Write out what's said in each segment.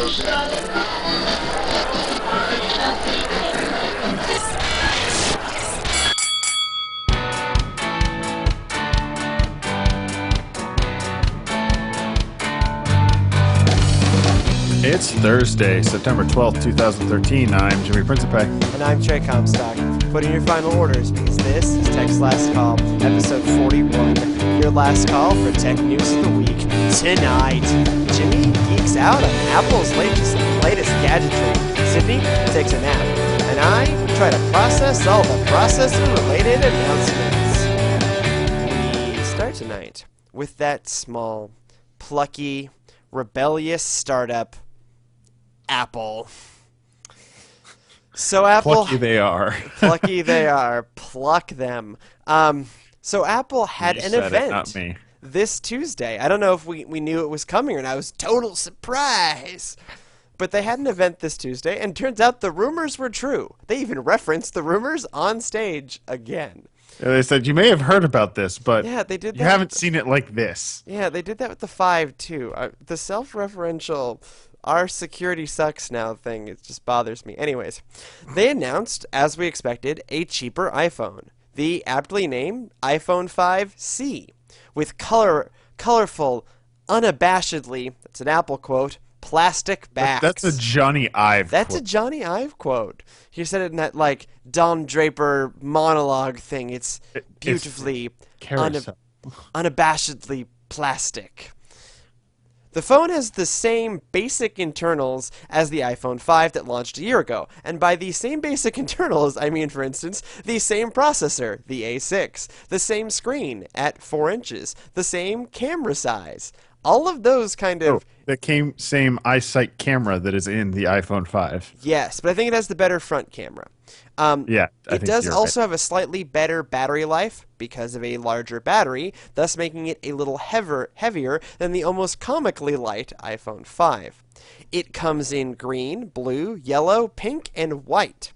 It's Thursday, September 12th, 2013. I'm Jimmy Principe. And I'm Trey Comstock. Put in your final orders because this is Tech's Last Call, episode 41. Your last call for tech news of the week tonight. Jimmy geeks out on Apple's latest gadgetry. Sydney takes a nap. And I try to process all the processor-related announcements. We start tonight with that small, plucky, rebellious startup, Apple. So Apple... Plucky they are. Plucky they are. Pluck them. So Apple had an event not me. this Tuesday. I don't know if we knew it was coming or not. It was total surprise. But they had an event this Tuesday, and turns out the rumors were true. They even referenced the rumors on stage again. They said, you may have heard about this, but yeah, they did that. You haven't seen it like this. Yeah, they did that with the 5, too. The self-referential, our security sucks now thing, it just bothers me. Anyways, they announced, as we expected, a cheaper iPhone. The aptly named iPhone 5C, with colorful, unabashedly, that's an Apple quote, plastic backs. That's a Johnny Ive That's quote. a Johnny Ive quote. He said it in that, like, Don Draper monologue thing. It's beautifully, unabashedly plastic. The phone has the same basic internals as the iPhone 5 that launched a year ago. And by the same basic internals, I mean, for instance, the same processor, the A6, the same screen at 4 inches, the same camera size. All of those kind of... the same eyesight camera that is in the iPhone 5. Yes, but I think it has the better front camera. It does also have a slightly better battery life because of a larger battery, thus making it a little heavier than the almost comically light iPhone 5. It comes in green, blue, yellow, pink, and white.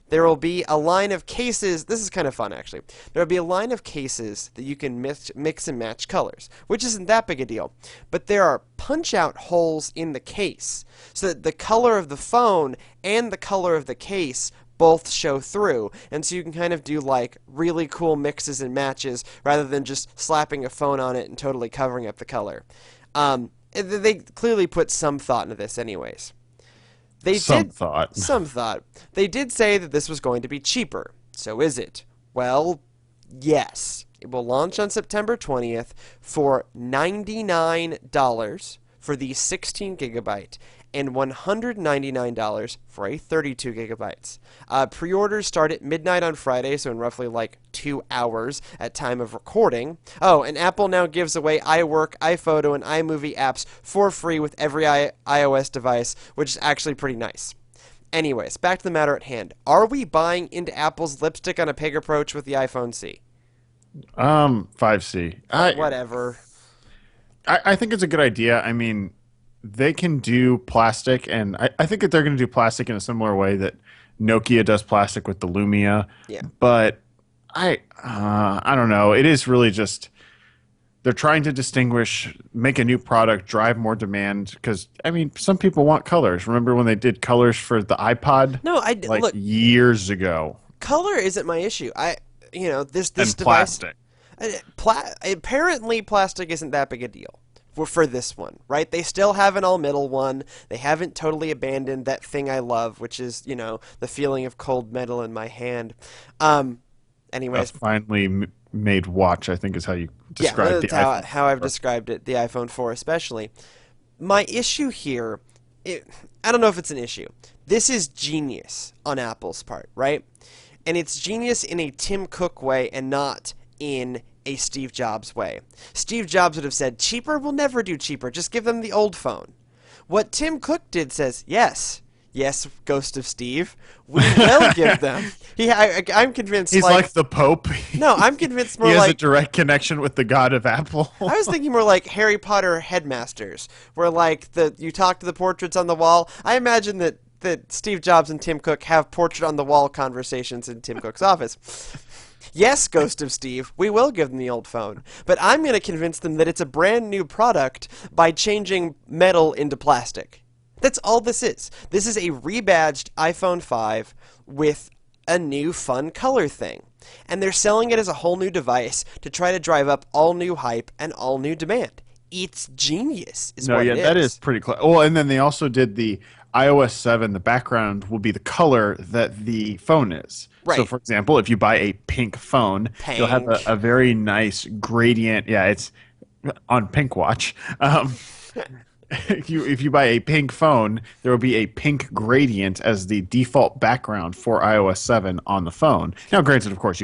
There will be a line of cases. This is kind of fun, actually. There will be a line of cases that you can mix and match colors, which isn't that big a deal. But there are punch-out holes in the case, so that the color of the phone and the color of the case both show through. And so you can kind of do, like, really cool mixes and matches rather than just slapping a phone on it and totally covering up the color. They clearly put some thought into this anyways. Some thought. They did say that this was going to be cheaper. So is it? Well, yes. It will launch on September 20th for $99 for the 16 gigabyte and $199 for a 32 gigabytes. Pre-orders start at midnight on Friday, so in roughly like 2 hours at time of recording. Oh, and Apple now gives away iWork, iPhoto, and iMovie apps for free with every iOS device, which is actually pretty nice. Anyways, back to the matter at hand. Are we buying into Apple's lipstick on a pig approach with the iPhone C? 5C. Whatever. I think it's a good idea. I mean, they can do plastic, and I think that they're going to do plastic in a similar way that Nokia does plastic with the Lumia. Yeah. But I don't know. It is really just they're trying to distinguish, make a new product, drive more demand. Because I mean, some people want colors. Remember when they did colors for the iPod? No, look, years ago. Color isn't my issue. This and device. Plastic. Apparently, plastic isn't that big a deal for this one, right? They still have an all-metal one. They haven't totally abandoned that thing I love, which is, the feeling of cold metal in my hand. Anyways. A finely made watch, I think is how you describe the iPhone. How I've described it, the iPhone 4 especially. My issue here, I don't know if it's an issue. This is genius on Apple's part, right? And it's genius in a Tim Cook way and not in a Steve Jobs way. Steve Jobs would have said, cheaper? We'll never do cheaper. Just give them the old phone. What Tim Cook did says, yes, Ghost of Steve, we will give them. I'm convinced. He's like the Pope. No, I'm convinced more he has like a direct connection with the God of Apple. I was thinking more like Harry Potter headmasters, where like you talk to the portraits on the wall. I imagine that Steve Jobs and Tim Cook have portrait on the wall conversations in Tim Cook's office. Yes, Ghost of Steve, we will give them the old phone, but I'm going to convince them that it's a brand new product by changing metal into plastic. That's all this is. This is a rebadged iPhone 5 with a new fun color thing. And they're selling it as a whole new device to try to drive up all new hype and all new demand. It's genius, is No, what yeah, it that is is. pretty close. Well, and then they also did the iOS 7, the background will be the color that the phone is. So, Right. for example, if you buy a pink phone, you'll have a Pink. very nice gradient. Yeah, it's on Pink Watch. If you buy a pink phone, there will be a pink gradient as the default background for iOS 7 on the phone. Now, granted, of course,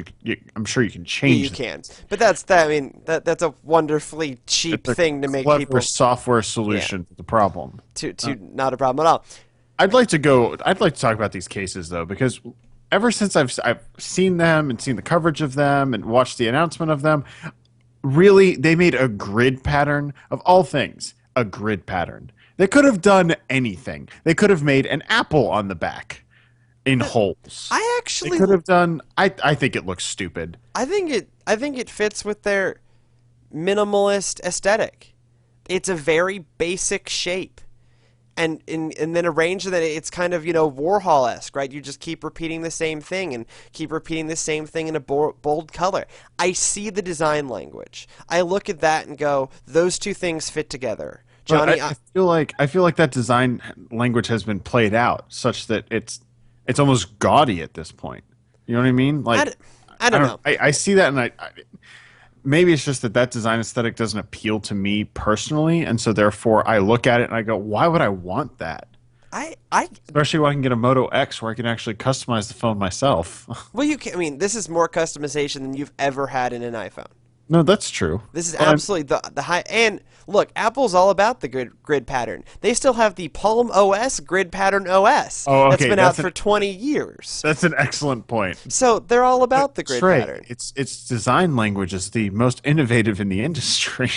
I'm sure you can Yeah, you change that. can. But that's that. I mean, that's a wonderfully cheap It's a thing to make clever people. software Yeah. solution to the problem. To not a problem at all. I'd like to talk about these cases though, because ever since I've seen them and seen the coverage of them and watched the announcement of them, really they made a grid pattern of all things, a grid pattern. They could have done anything. They could have made an apple on the back in holes. I They actually could have done I think it looks stupid. I think it fits with their minimalist aesthetic. It's a very basic shape. And then arrange that it's kind of, Warhol-esque, right? You just keep repeating the same thing and keep repeating the same thing in a bold color. I see the design language. I look at that and go, those two things fit together. But Johnny, I feel like that design language has been played out such that it's almost gaudy at this point. You know what I mean? I, Like d- I don't know. I see that and maybe it's just that that design aesthetic doesn't appeal to me personally, and so therefore I look at it and I go, why would I want that? I Especially when I can get a Moto X where I can actually customize the phone myself. well, you can. I mean, this is more customization than you've ever had in an iPhone. No, that's true. This is But I'm, absolutely the high. And look, Apple's all about the grid pattern. They still have the Palm OS grid pattern OS oh, that's okay, been out for 20 years. that's an excellent point. So they're all But about the grid Trey, pattern. its design language is the most innovative in the industry.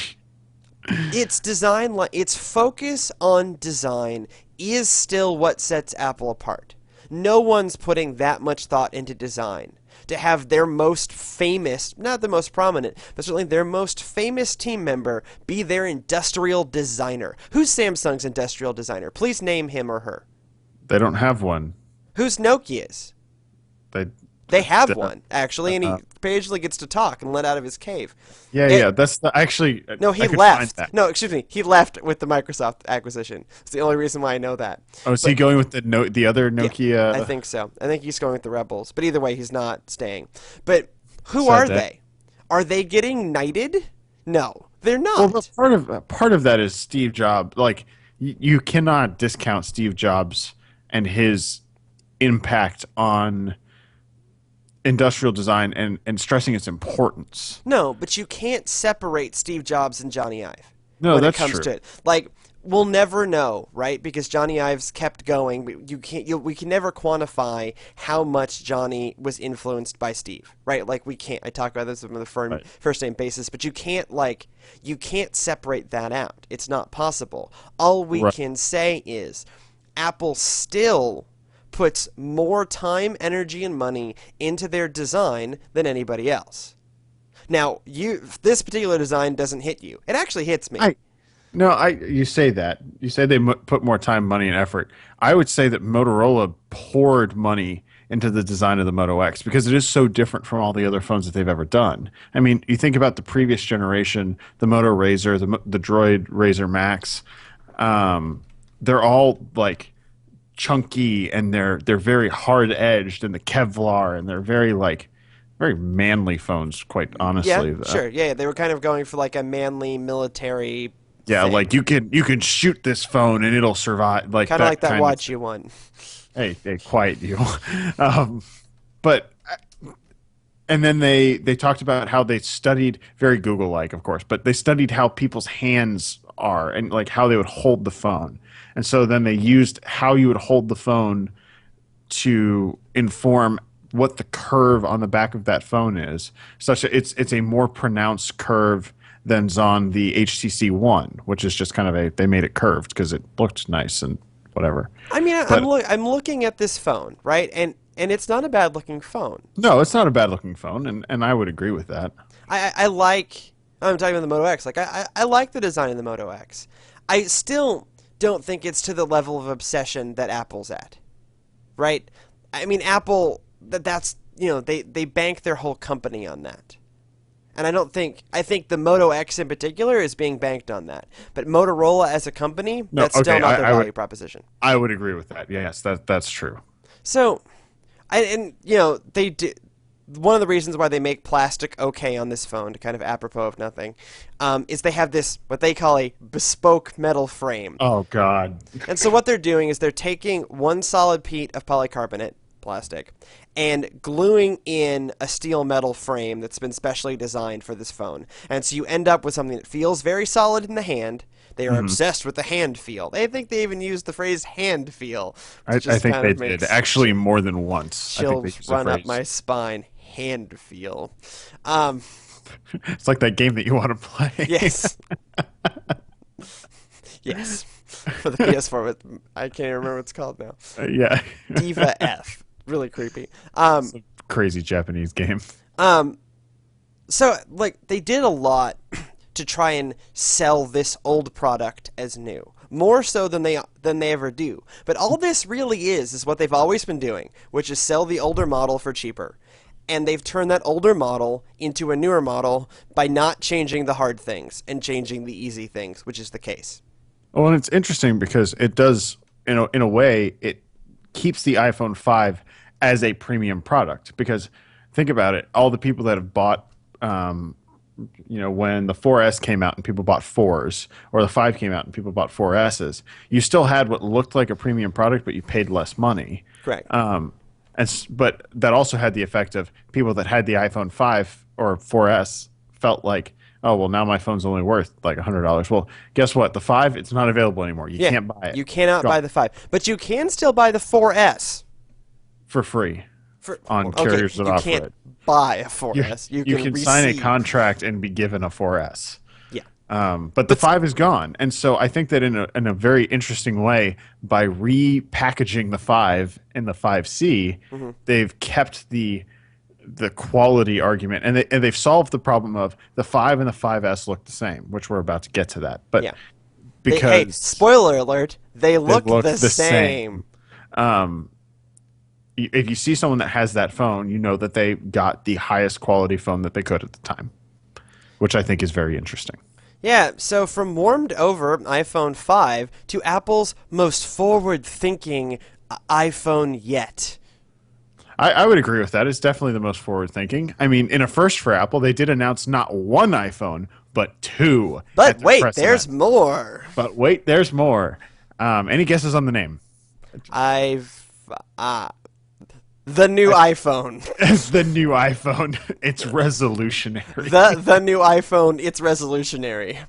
Its design, its focus on design is still what sets Apple apart. No one's putting that much thought into design. To have their most famous, not the most prominent, but certainly their most famous team member be their industrial designer. Who's Samsung's industrial designer? Please name him or her. They don't have one. Who's Nokia's? They They have uh, one, actually, and he uh, occasionally gets to talk and let out of his cave. yeah, It, yeah. That's actually no, I he could find left. that. No, excuse me. He left with the Microsoft acquisition. It's the only reason why I know that. Oh, is he But going with the other yeah, I Nokia? think so. I think he's going with the Rebels. But either way, he's not staying. But who Sad are day. they? Are they getting knighted? No, they're Well, the not. part of that is Steve Jobs. Like you cannot discount Steve Jobs and his impact on industrial design and stressing its importance. No, but you can't separate Steve Jobs and Johnny Ive No, when it that's comes true. to it. Like, we'll never know, right? Because Johnny Ives kept going. But we can never quantify how much Johnny was influenced by Steve, right? Like, we can't. I talk about this on the Right. first name basis, but you can't separate that out. It's not possible. All we Right. can say is Apple still puts more time, energy, and money into their design than anybody else. Now, this particular design doesn't hit you. It actually hits me. I no, I you say that. You say they put more time, money, and effort. I would say that Motorola poured money into the design of the Moto X because it is so different from all the other phones that they've ever done. I mean, you think about the previous generation, the Moto Razr, the Droid Razr Max. They're all like chunky and they're very hard edged and the Kevlar and they're very like very manly phones, quite Yeah, honestly. sure. Yeah, they were kind of going for like a manly military Yeah, thing. like you can shoot this phone and it'll survive, like Kind of like that that kind of. watch you won. Hey, quiet you. um, but and then they talked about how they studied very Google like, of course, but they studied how people's hands are and like how they would hold the phone, and so then they used how you would hold the phone to inform what the curve on the back of that phone is, such that it's a more pronounced curve than's on the HTC One, which is just kind of they made it curved because it looked nice and whatever. I mean, But I'm looking at this phone, right? And it's not a bad looking phone. no, it's not a bad looking phone, and I would agree with that. I like. I'm talking about the Moto X. Like I like the design of the Moto X. I still don't think it's to the level of obsession that Apple's at, right? I mean, Apple, that's, they bank their whole company on that. And I think the Moto X in particular is being banked on that. But Motorola as a company, No, that's okay, still not their I value would proposition. I would agree with that. Yes, that's true. So, they do. One of the reasons why they make plastic okay on this phone, to kind of apropos of nothing, is they have this, what they call a bespoke metal frame. Oh God. And so what they're doing is they're taking one solid piece of polycarbonate plastic and gluing in a steel metal frame that's been specially designed for this phone. And so you end up with something that feels very solid in the hand. They are obsessed with the hand feel. They think they even used the phrase hand feel. I think they did. Actually, more than once. Chills run up my spine. Hand feel. It's like that game that you want to play. Yes. Yes. For the PS4, I can't even remember what it's called now. Yeah. Diva F. Really creepy. It's a crazy Japanese game. So, like, they did a lot to try and sell this old product as new. More so than they ever do. But all this really is what they've always been doing, which is sell the older model for cheaper. And they've turned that older model into a newer model by not changing the hard things and changing the easy things, which is the case. Well, and it's interesting because it does, in a way, it keeps the iPhone 5 as a premium product. Because think about it, all the people that have bought, when the 4S came out and people bought 4s, or the 5 came out and people bought 4Ss, you still had what looked like a premium product, but you paid less money. Correct. But that also had the effect of people that had the iPhone 5 or 4S felt like, oh, well, now my phone's only worth like $100. Well, guess what? The 5, it's not available anymore. You can't buy it. You cannot buy the 5. But you can still buy the 4S. For free. On carriers that offer it. You can't buy a 4S. You can sign a contract and be given a 4S. Yeah. But the 5 is gone. And so I think that in a very interesting way, by repackaging the 5 in the 5C, they've kept the quality argument. And they've solved the problem of the 5 and the 5S look the same, which we're about to get to that. But because spoiler alert, they look the same. If you see someone that has that phone, you know that they got the highest quality phone that they could at the time, which I think is very interesting. Yeah, so from warmed over iPhone 5 to Apple's most forward-thinking iPhone yet. I would agree with that. It's definitely the most forward-thinking. I mean, in a first for Apple, they did announce not one iPhone, but 2. But wait, there's more. Any guesses on the name? The new iPhone. The new iPhone. It's resolutionary. The new iPhone. It's resolutionary.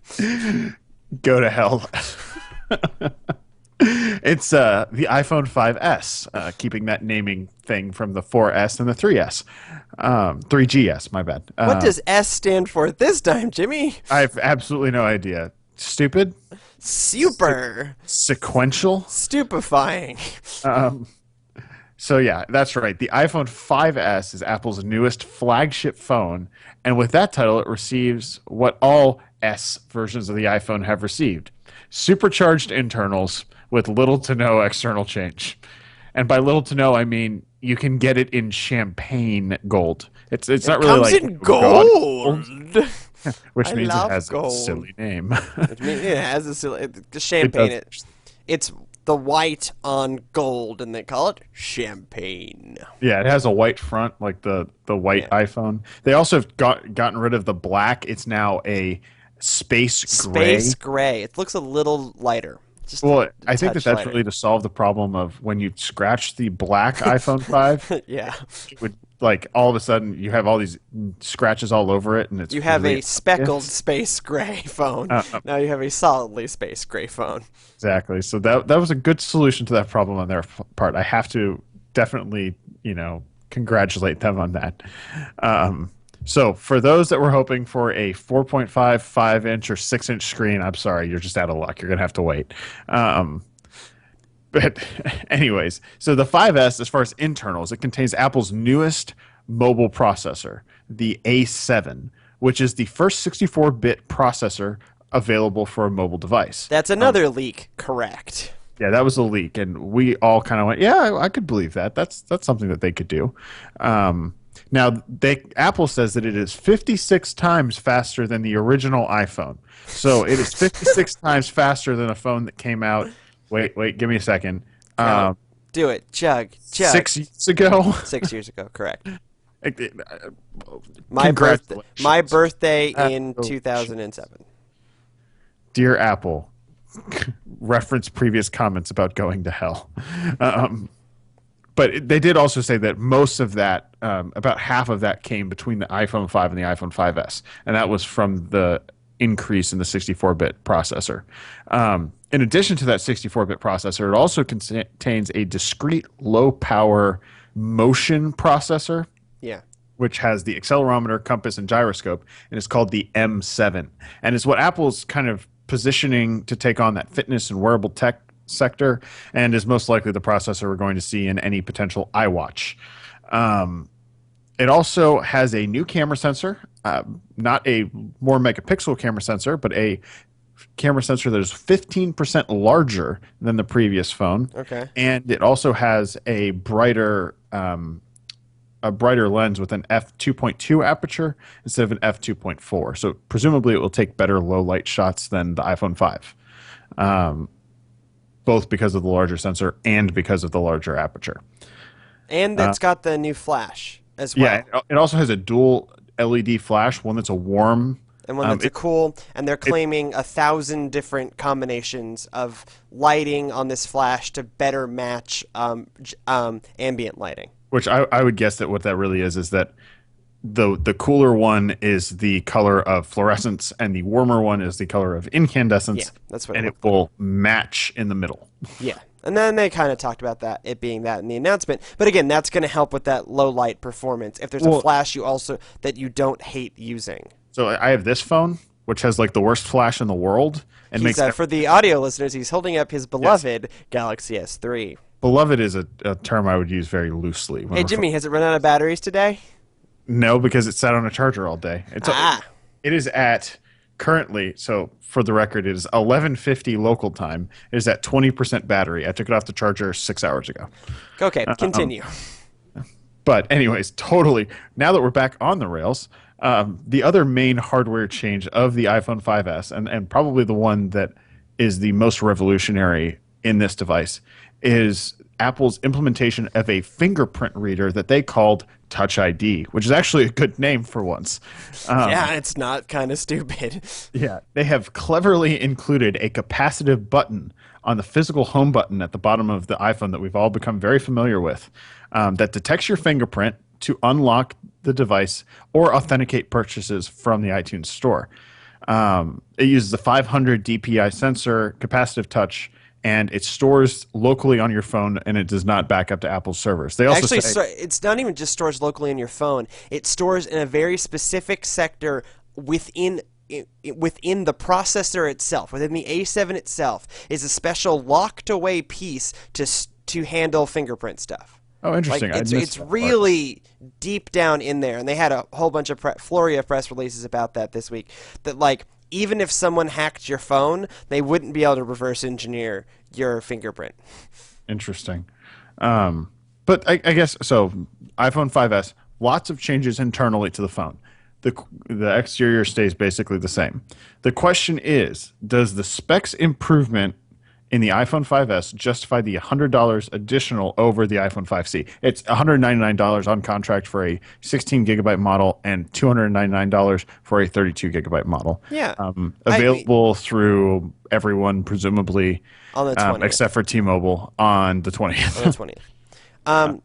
Go to hell. It's the iPhone 5S, keeping that naming thing from the 4S and the 3S. 3GS, my bad. What does S stand for this time, Jimmy? I have absolutely no idea. Stupid? Super. Sequential? Stupefying. So yeah, that's right. The iPhone 5S is Apple's newest flagship phone, and with that title, it receives what all S versions of the iPhone have received: supercharged internals with little to no external change. And by little to no, I mean you can get it in champagne gold. It's not really like in gold. Which means it has a silly name. It has a silly champagne. It's the white on gold, and they call it champagne. Yeah, it has a white front, like the white iPhone. They also have gotten rid of the black. It's now a space gray. Space gray. It looks a little lighter. I think that's lighter. Really to solve the problem of when you scratch the black iPhone 5. Yeah. It would, like, all of a sudden you have all these scratches all over it, and it's you have really a speckled space gray phone. Now you have a solidly space gray phone. Exactly. So that was a good solution to that problem on their part. I have to definitely, congratulate them on that. So for those that were hoping for a 4.5, 5-inch, or 6-inch screen, I'm sorry, you're just out of luck. You're going to have to wait. But anyways, so the 5S, as far as internals, it contains Apple's newest mobile processor, the A7, which is the first 64-bit processor available for a mobile device. That's another leak, correct? Yeah, that was a leak, and we all kind of went, "Yeah, I could believe that. That's something that they could do." Now, Apple says that it is 56 times faster than the original iPhone. So it is 56 times faster than a phone that came out. Wait, give me a second. Count. Do it. Chug. 6 years ago. 6 years ago, correct. My birthday in 2007. Dear Apple, reference previous comments about going to hell. But they did also say that most of that, about half of that, came between the iPhone 5 and the iPhone 5S, and that was from the increase in the 64-bit processor. In addition to that 64-bit processor, it also contains a discrete low-power motion processor. Yeah. Which has the accelerometer, compass, and gyroscope, and it's called the M7. And it's what Apple's kind of positioning to take on that fitness and wearable tech sector, and is most likely the processor we're going to see in any potential iWatch. It also has a new camera sensor, not a more megapixel camera sensor, but a camera sensor that is 15% larger than the previous phone. Okay. And it also has a brighter lens with an f2.2 aperture instead of an f2.4. So presumably it will take better low light shots than the iPhone 5, both because of the larger sensor and because of the larger aperture. And it's got the new flash as well. Yeah, it also has a dual LED flash, one that's a warm and one that's a cool, and they're claiming 1,000 different combinations of lighting on this flash to better match ambient lighting. Which I would guess that what that really is that the cooler one is the color of fluorescence and the warmer one is the color of incandescence. Yeah, that's what it will match in the middle. Yeah. And then they kind of talked about that, it being that in the announcement. But again, that's going to help with that low light performance. If there's a flash that you don't hate using. So I have this phone, which has like the worst flash in the world. And for the audio listeners, he's holding up his beloved Galaxy S3. Beloved is a term I would use very loosely. Hey, Jimmy, has it run out of batteries today? No, because it sat on a charger all day. It is at currently, so for the record, it is 11:50 local time. It is at 20% battery. I took it off the charger 6 hours ago. Okay, continue. But anyways, totally. Now that we're back on the rails, the other main hardware change of the iPhone 5S, and probably the one that is the most revolutionary in this device, is Apple's implementation of a fingerprint reader that they called Touch ID, which is actually a good name for once. Yeah, it's not kind of stupid. Yeah, they have cleverly included a capacitive button on the physical home button at the bottom of the iPhone that we've all become very familiar with, that detects your fingerprint to unlock the device or authenticate purchases from the iTunes store. It uses a 500 DPI sensor, capacitive touch, and it stores locally on your phone, and it does not back up to Apple's servers. They also it's not even just stores locally on your phone. It stores in a very specific sector within the processor itself, within the A7 itself, is a special locked-away piece to handle fingerprint stuff. Oh, interesting. Like, it's really deep down in there, and they had a whole bunch of flurry of press releases about that this week. That even if someone hacked your phone, they wouldn't be able to reverse engineer your fingerprint. Interesting. But I guess, so iPhone 5S, lots of changes internally to the phone. The exterior stays basically the same. The question is, does the specs improvement in the iPhone 5S justify the $100 additional over the iPhone 5C? It's $199 on contract for a 16 gigabyte model and $299 for a 32 gigabyte model. Yeah. Available through everyone, presumably, on the 20th. Except for T-Mobile on the 20th. On the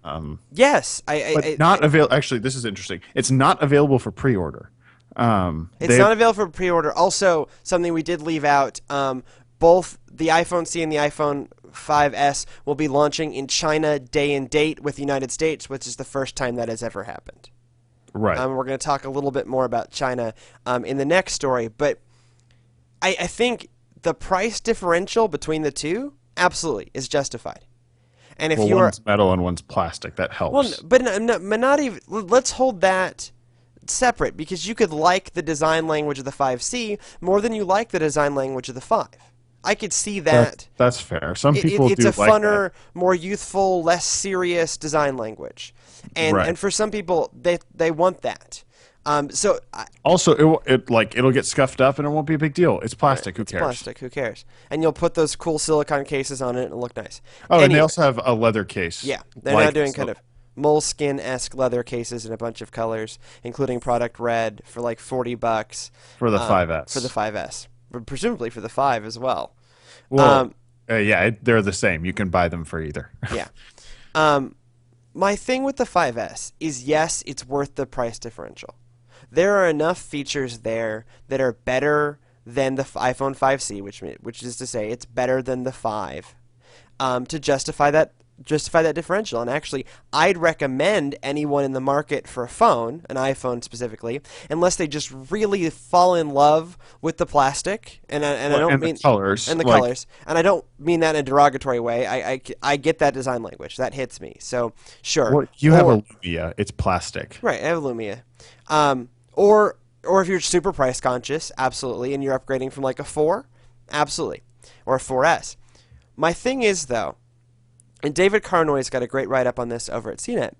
20th. Yes. Not available. Actually, this is interesting. It's not available for pre-order. It's not available for pre-order. Also, something we did leave out, both the iPhone C and the iPhone 5S will be launching in China day and date with the United States, which is the first time that has ever happened. Right. We're going to talk a little bit more about China in the next story, but I think the price differential between the two absolutely is justified. And if one's metal and one's plastic, that helps. Well, but not even. Let's hold that it's separate because you could like the design language of the 5C more than you like the design language of the 5. I could see that. That's fair. Some people It's do a like that. funner, more youthful, less serious design language, and Right. for some people they want that. So Also, it'll get scuffed up and it won't be a big deal. It's right, plastic. Who it's cares? plastic. Who cares? And you'll put those cool silicone cases on it and it'll look nice. Oh, and they Anyway, also have a leather case. yeah, they're now Like doing kind so of moleskin-esque leather cases in a bunch of colors, including product red for like $40 for the 5S. for the 5S, presumably for the 5 as well. Well, Um, yeah, they're the same. You can buy them for either. yeah. My thing with the 5S is yes, it's worth the price differential. There are enough features there that are better than the iPhone 5C, which is to say, it's better than the 5, to justify that differential. And actually, I'd recommend anyone in the market for a phone, an iPhone specifically, unless they just really fall in love with the plastic, and I don't And mean the colors. and the Like, colors, and I don't mean that in a derogatory way. I get that design language that hits me. So sure, well, you have a Lumia. It's plastic. right. I have Lumia, or if you're super price conscious, absolutely, and you're upgrading from like a 4, absolutely, or a 4S. My thing is though. And David Carnoy's got a great write-up on this over at CNET.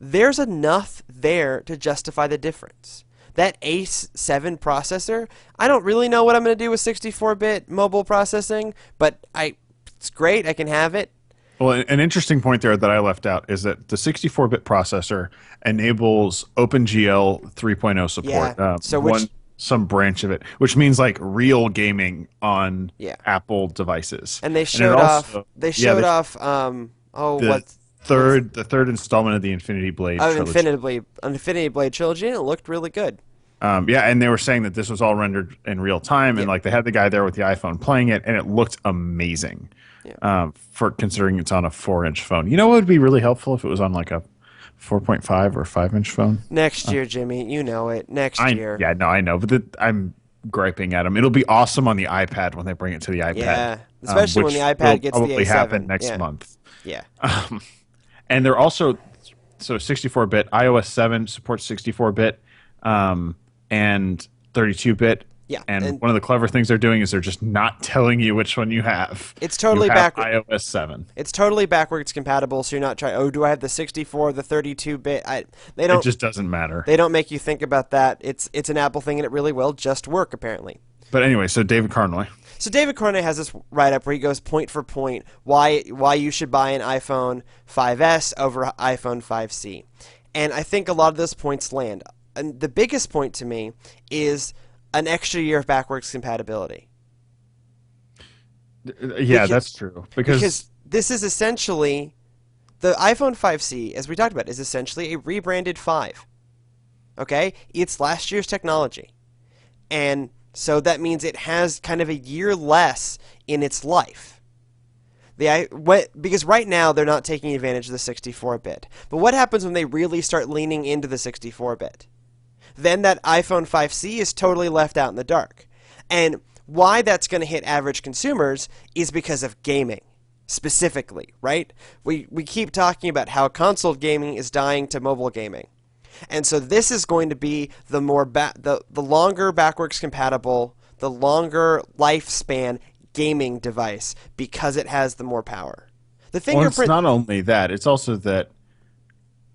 There's enough there to justify the difference. That A7 processor, I don't really know what I'm going to do with 64-bit mobile processing, but it's great. I can have it. Well, an interesting point there that I left out is that the 64-bit processor enables OpenGL 3.0 support. Yeah. So some branch of it, which means like real gaming on yeah. Apple devices. And they showed off. They showed off. The third installment of the Infinity Blade trilogy. Infinity Blade trilogy, and it looked really good. Yeah, and they were saying that this was all rendered in real time, and like they had the guy there with the iPhone playing it, and it looked amazing. Yeah. For considering it's on a 4-inch phone. You know what would be really helpful if it was on like a 4.5 or 5-inch phone? Next year, Jimmy, you know it. Next year. Yeah, no, I know, but I'm griping at them. It'll be awesome on the iPad when they bring it to the iPad. Yeah, especially when the iPad gets the A7. Probably happen next month. Yeah. And they're also 64-bit. iOS 7 supports 64-bit and 32-bit. Yeah, and one of the clever things they're doing is they're just not telling you which one you have. It's totally backwards. iOS 7. It's totally backwards compatible, so you're not trying, oh, do I have the 64, the 32-bit? They don't. It just doesn't matter. They don't make you think about that. It's an Apple thing, and it really will just work, apparently. But anyway, so David Carnoy. So David Carnoy has this write-up where he goes point for point why you should buy an iPhone 5S over iPhone 5C. And I think a lot of those points land. And the biggest point to me is an extra year of backwards compatibility. Yeah, that's true. Because this is essentially the iPhone 5C, as we talked about, is essentially a rebranded 5. Okay? It's last year's technology. And so that means it has kind of a year less in its life. Because right now they're not taking advantage of the 64-bit. But what happens when they really start leaning into the 64-bit? Then that iPhone 5C is totally left out in the dark. And why that's going to hit average consumers is because of gaming, specifically, right? We keep talking about how console gaming is dying to mobile gaming. And so this is going to be the longer backwards compatible, the longer lifespan gaming device because it has the more power. The fingerprint. Well, it's not only that; it's also that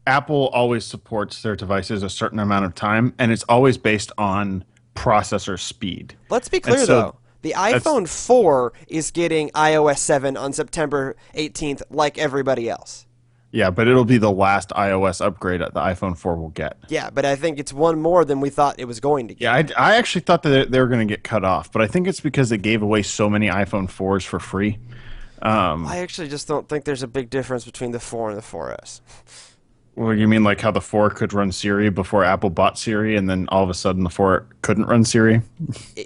Apple always supports their devices a certain amount of time, and it's always based on processor speed. Let's be clear, though. The iPhone 4 is getting iOS 7 on September 18th like everybody else. Yeah, but it'll be the last iOS upgrade that the iPhone 4 will get. Yeah, but I think it's one more than we thought it was going to get. Yeah, I actually thought that they were going to get cut off, but I think it's because they gave away so many iPhone 4s for free. I actually just don't think there's a big difference between the 4 and the 4S. Well, you mean like how the 4 could run Siri before Apple bought Siri, and then all of a sudden the 4 couldn't run Siri?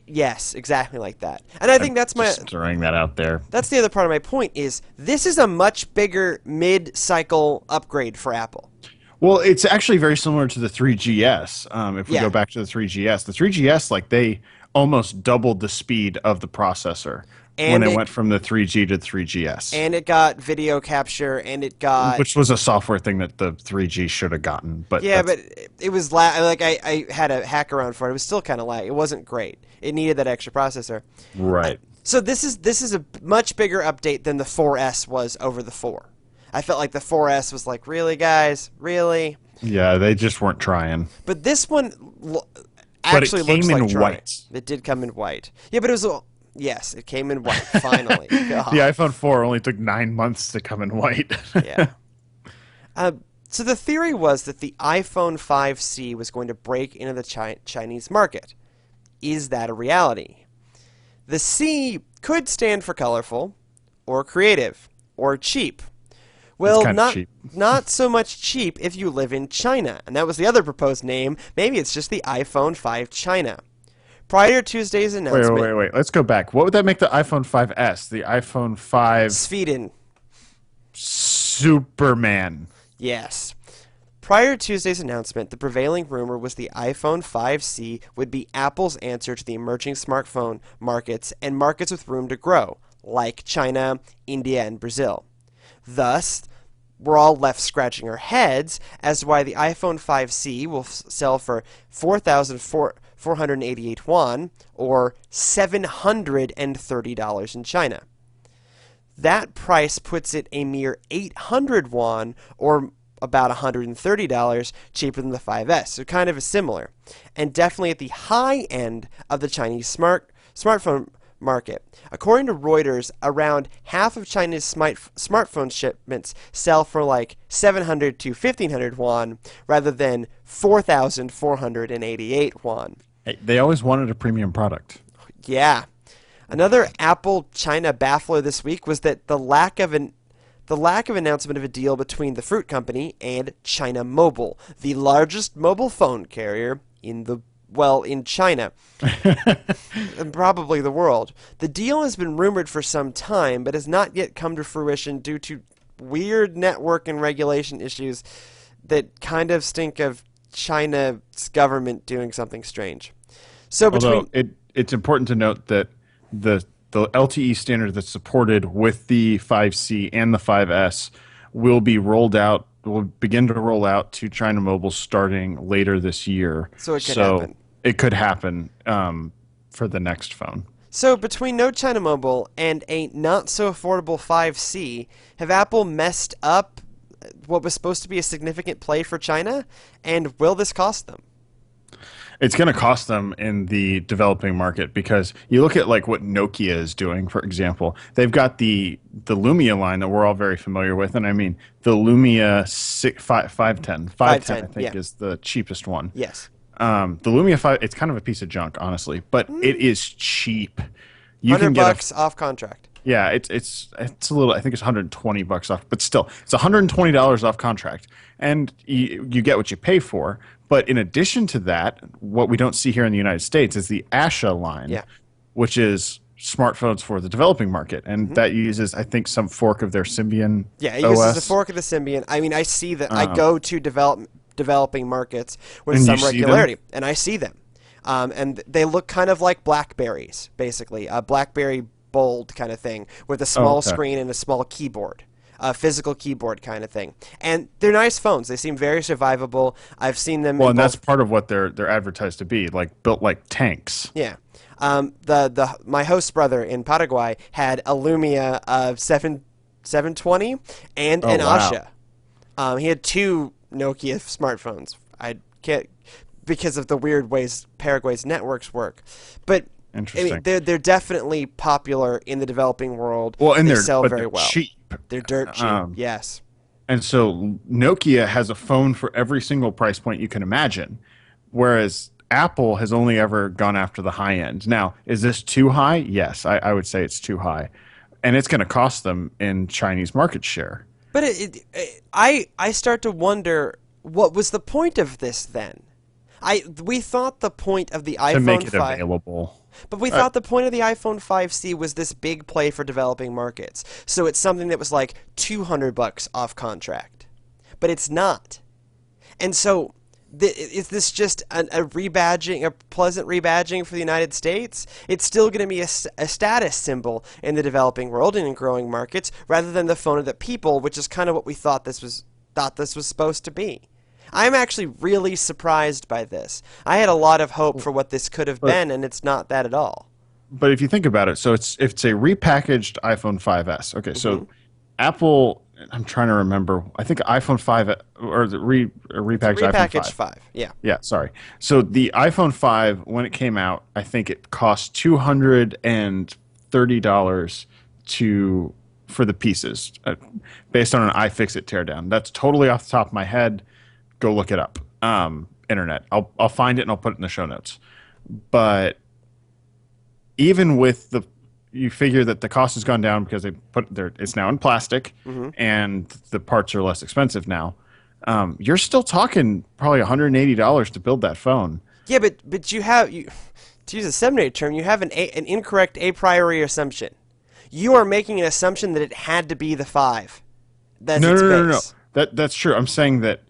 Yes, exactly like that. And I think that's just throwing that out there. That's the other part of my point is this is a much bigger mid-cycle upgrade for Apple. Well, it's actually very similar to the 3GS. If we go back to the 3GS, like they almost doubled the speed of the processor. when And it it went from the 3G to 3GS, and it got video capture, and it got which was a software thing that the 3G should have gotten. But yeah, that's but it was I had a hack around for it. It was still kind of lag. It wasn't great. It needed that extra processor. right. So this is a much bigger update than the 4S was over the 4. I felt like the 4S was like, really, guys, really. Yeah, they just weren't trying. But this one But it actually looks came like in trying. white. It did come in white. Yeah, but it was yes, it came in white finally. The God. iPhone 4 only took 9 months to come in white. Yeah. So the theory was that the iPhone 5C was going to break into the Chinese market. Is that a reality? The C could stand for colorful, or creative, or cheap. It's Well, kind of cheap. not so much cheap if you live in China, and that was the other proposed name. Maybe it's just the iPhone 5 China. Prior to Tuesday's announcement, Wait. Let's go back. What would that make the iPhone 5S? The iPhone 5 Sweden. Superman. Yes. Prior to Tuesday's announcement, the prevailing rumor was the iPhone 5C would be Apple's answer to the emerging smartphone markets and markets with room to grow, like China, India, and Brazil. Thus, we're all left scratching our heads as to why the iPhone 5C will sell for 4,488 yuan, or $730 in China. That price puts it a mere 800 yuan, or about $130 cheaper than the 5S, so kind of a similar, and definitely at the high end of the Chinese smartphone market. According to Reuters, around half of China's smartphone shipments sell for like 700 to 1,500 yuan rather than 4,488 yuan. Hey, they always wanted a premium product. Yeah. Another Apple China baffler this week was that the lack of announcement of a deal between the fruit company and China Mobile, the largest mobile phone carrier in China, and probably the world. The deal has been rumored for some time, but has not yet come to fruition due to weird network and regulation issues that kind of stink of China's government doing something strange. So Although it's important to note that the LTE standard that's supported with the 5C and the 5S will begin to roll out to China Mobile starting later this year. So it could happen. It could happen for the next phone. So between no China Mobile and a not so affordable 5C, have Apple messed up what was supposed to be a significant play for China? And will this cost them? It's going to cost them in the developing market because you look at like what Nokia is doing, for example. They've got the Lumia line that we're all very familiar with, and I mean the Lumia 510. 510, I think, is the cheapest one. Yes. The Lumia 5, it's kind of a piece of junk, honestly, but it is cheap. You $100 can get off contract. Yeah, it's a little. I think it's $120 off, but still, it's $120 off contract, and you get what you pay for. But in addition to that, what we don't see here in the United States is the Asha line, which is smartphones for the developing market, and that uses, I think, some fork of their Symbian. Yeah, it OS. uses a fork of the Symbian. I mean, I see that. I go to developing markets with some regularity, and I see them. And they look kind of like Blackberries, basically. A Blackberry Bold kind of thing with a small screen and a small keyboard. A physical keyboard kind of thing. And they're nice phones. They seem very survivable. I've seen them. Well, and that's part of what they're advertised to be, like built like tanks. Yeah. My host brother in Paraguay had a Lumia 720 and an Asha. He had two Nokia smartphones. I can't, because of the weird ways Paraguay's networks work. But interesting. I mean, they're definitely popular in the developing world. Well, and they sell very well. Cheap. They're dirt cheap. Yes. And so Nokia has a phone for every single price point you can imagine, whereas Apple has only ever gone after the high end. Now, is this too high? Yes, I would say it's too high, and it's going to cost them in Chinese market share. But I start to wonder, what was the point of this then? We thought the point of the iPhone 5 to make it available. But we thought the point of the iPhone 5C was this big play for developing markets. So it's something that was like $200 off contract. But it's not. And so Is this just a rebadging, a pleasant rebadging for the United States? It's still going to be a status symbol in the developing world and in growing markets, rather than the phone of the people, which is kind of what we thought this was supposed to be. I'm actually really surprised by this. I had a lot of hope for what this could have But been, and it's not that at all. but if you think about it, so it's a repackaged iPhone 5S. Okay, Hmm. so Apple. I'm trying to remember. I think iPhone 5 or the It's a repackaged iPhone repackaged 5. 5. Yeah. Yeah, sorry. So the iPhone 5, when it came out, I think it cost $230 to for the pieces, based on an iFixit teardown. That's totally off the top of my head. Go look it up. Internet. I'll find it and I'll put it in the show notes. But even with you figure that the cost has gone down because they it's now in plastic Hmm. and the parts are less expensive now. You're still talking probably $180 to build that phone. Yeah, but to use a seminary term, you have an incorrect a priori assumption. You are making an assumption that it had to be the 5. That's No, its no, no, no, no. base. That's true. I'm saying that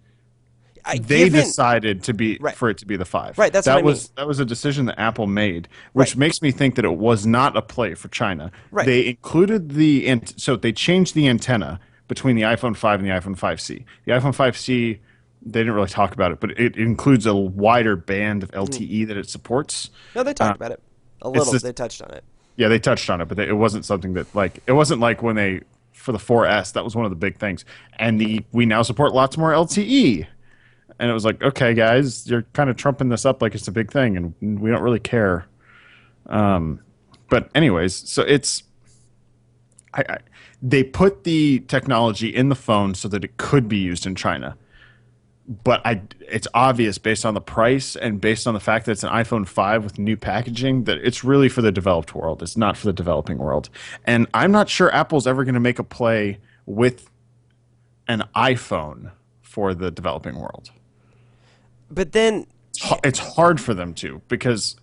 they Given decided right, for it to be the 5. right. That's what I mean. That was a decision that Apple made, Right, which makes me think that it was not a play for China. right. They included so they changed the antenna between the iPhone 5 and the iPhone 5C. The iPhone 5C, they didn't really talk about it, but it includes a wider band of Mhm. LTE that it supports. No, they Uh, talked about it a it's little. this, They touched on it. yeah, they touched on it, but it wasn't something that it wasn't like when they for the 4S. That was one of the big things, and we now support lots more LTE. And it was like, okay, guys, you're kind of trumping this up like it's a big thing, and we don't really care. But anyways, so they put the technology in the phone so that it could be used in China. But it's obvious based on the price and based on the fact that it's an iPhone 5 with new packaging that it's really for the developed world. It's not for the developing world. And I'm not sure Apple's ever going to make a play with an iPhone for the developing world. But then, It's hard for them to, because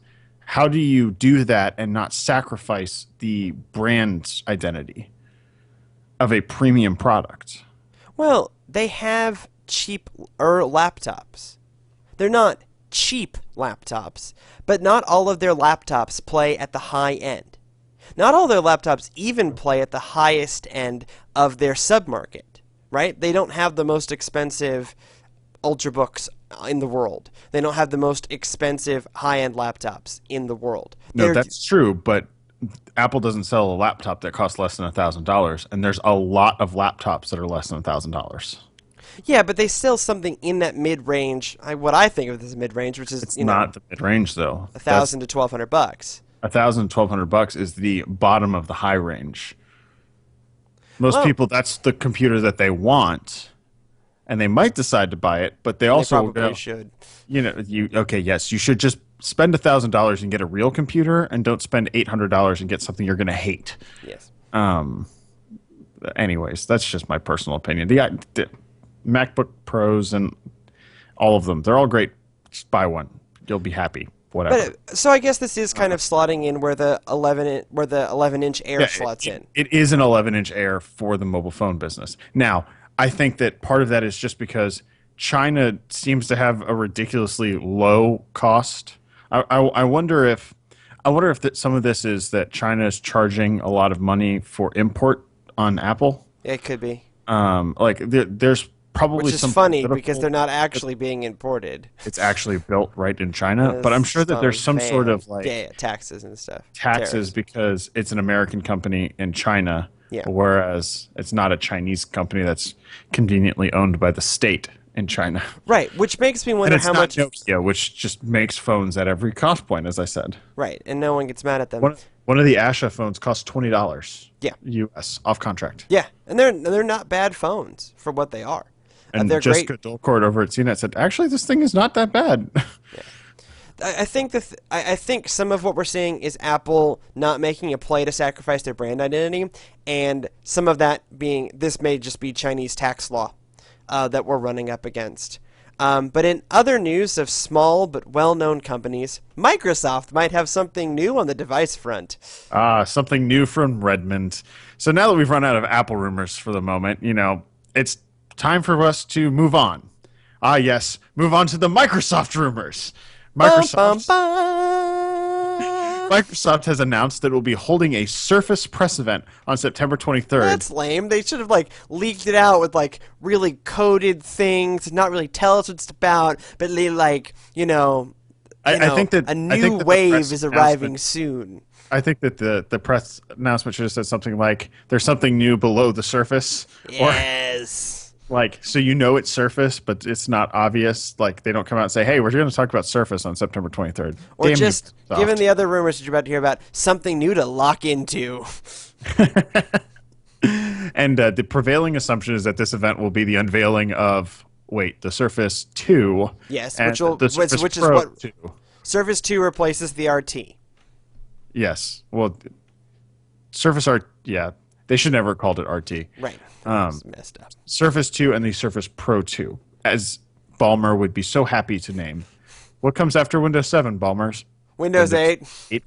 how do you do that and not sacrifice the brand identity of a premium product? well, they have cheaper laptops. They're not cheap laptops, but not all of their laptops play at the high end. Not all their laptops even play at the highest end of their submarket, right? They don't have the most expensive ultrabooks in the world. They don't have the most expensive high-end laptops in the world. No, They're that's true, but Apple doesn't sell a laptop that costs less than $1,000, and there's a lot of laptops that are less than $1,000. yeah, but they sell something in that mid-range. What I think of as mid-range, which is It's not the mid range though. a That's thousand to $1,200. 1,000, $1,200 is the bottom of the high range. Most Well, people, that's the computer that they want, and they might decide to buy it, but they they also probably should. yes, you should just spend $1,000 and get a real computer, and don't spend $800 and get something you're going to hate. Yes. Um, anyways, that's just my personal opinion. The MacBook Pros and all of them, they're all great. Just buy one, you'll be happy. Whatever. But so I guess this is kind of slotting in where the 11-inch Air Yeah, slots in. it is an 11-inch Air for the mobile phone business. Now, I think that part of that is just because China seems to have a ridiculously low cost. I wonder if some of this is that China is charging a lot of money for import on Apple. Yeah, it could be. There's probably Which is some funny because political- they're not actually being imported. it's actually built right in China, but I'm It's sure that there's some sort of like yeah, taxes and stuff. taxes Tariffs. because it's an American company in China, Yeah. whereas it's not a Chinese company that's conveniently owned by the state in China. Right, which makes me And wonder it's how not much. Nokia, which just makes phones at every cost point, as I said. Right, and no one gets mad at them. One of the Asha phones costs $20 Yeah, US off contract. yeah, and they're not bad phones for what they are. And They're great. Jessica Dolcourt over at CNET said, actually, this thing is not that bad. I think I think some of what we're seeing is Apple not making a play to sacrifice their brand identity, and some of that being this may just be Chinese tax law that we're running up against. But in other news of small but well-known companies, Microsoft might have something new on the device front. Something new from Redmond. So now that we've run out of Apple rumors for the moment, it's time for us to move on. Ah, yes. Move on to the Microsoft rumors. Bum, bum, Microsoft bum. Microsoft has announced that it will be holding a Surface Press event on September 23rd. That's lame. They should have like leaked it out with like really coded things, not really tell us what it's about, but they like I think that a I new think that the wave press is arriving announcement. soon. I think that the press announcement should have said something like, "There's something new below the surface," or Yes. like, so it's Surface, but it's not obvious. Like they don't come out and say, "Hey, we're going to talk about Surface on September 23rd." Or Damn you, just given Microsoft. the other rumors that you're about to hear about, something new to lock into. And the prevailing assumption is that this event will be the unveiling of the Surface 2 Yes, and the Surface which is Pro what 2. Surface 2 replaces the RT. Yes. Well, Surface Art, yeah, they should never have called it RT. Right. Um, It's messed up. Surface 2 and the Surface Pro 2, as Balmer would be so happy to name. What comes after Windows 7, Balmers? Windows 8. 8.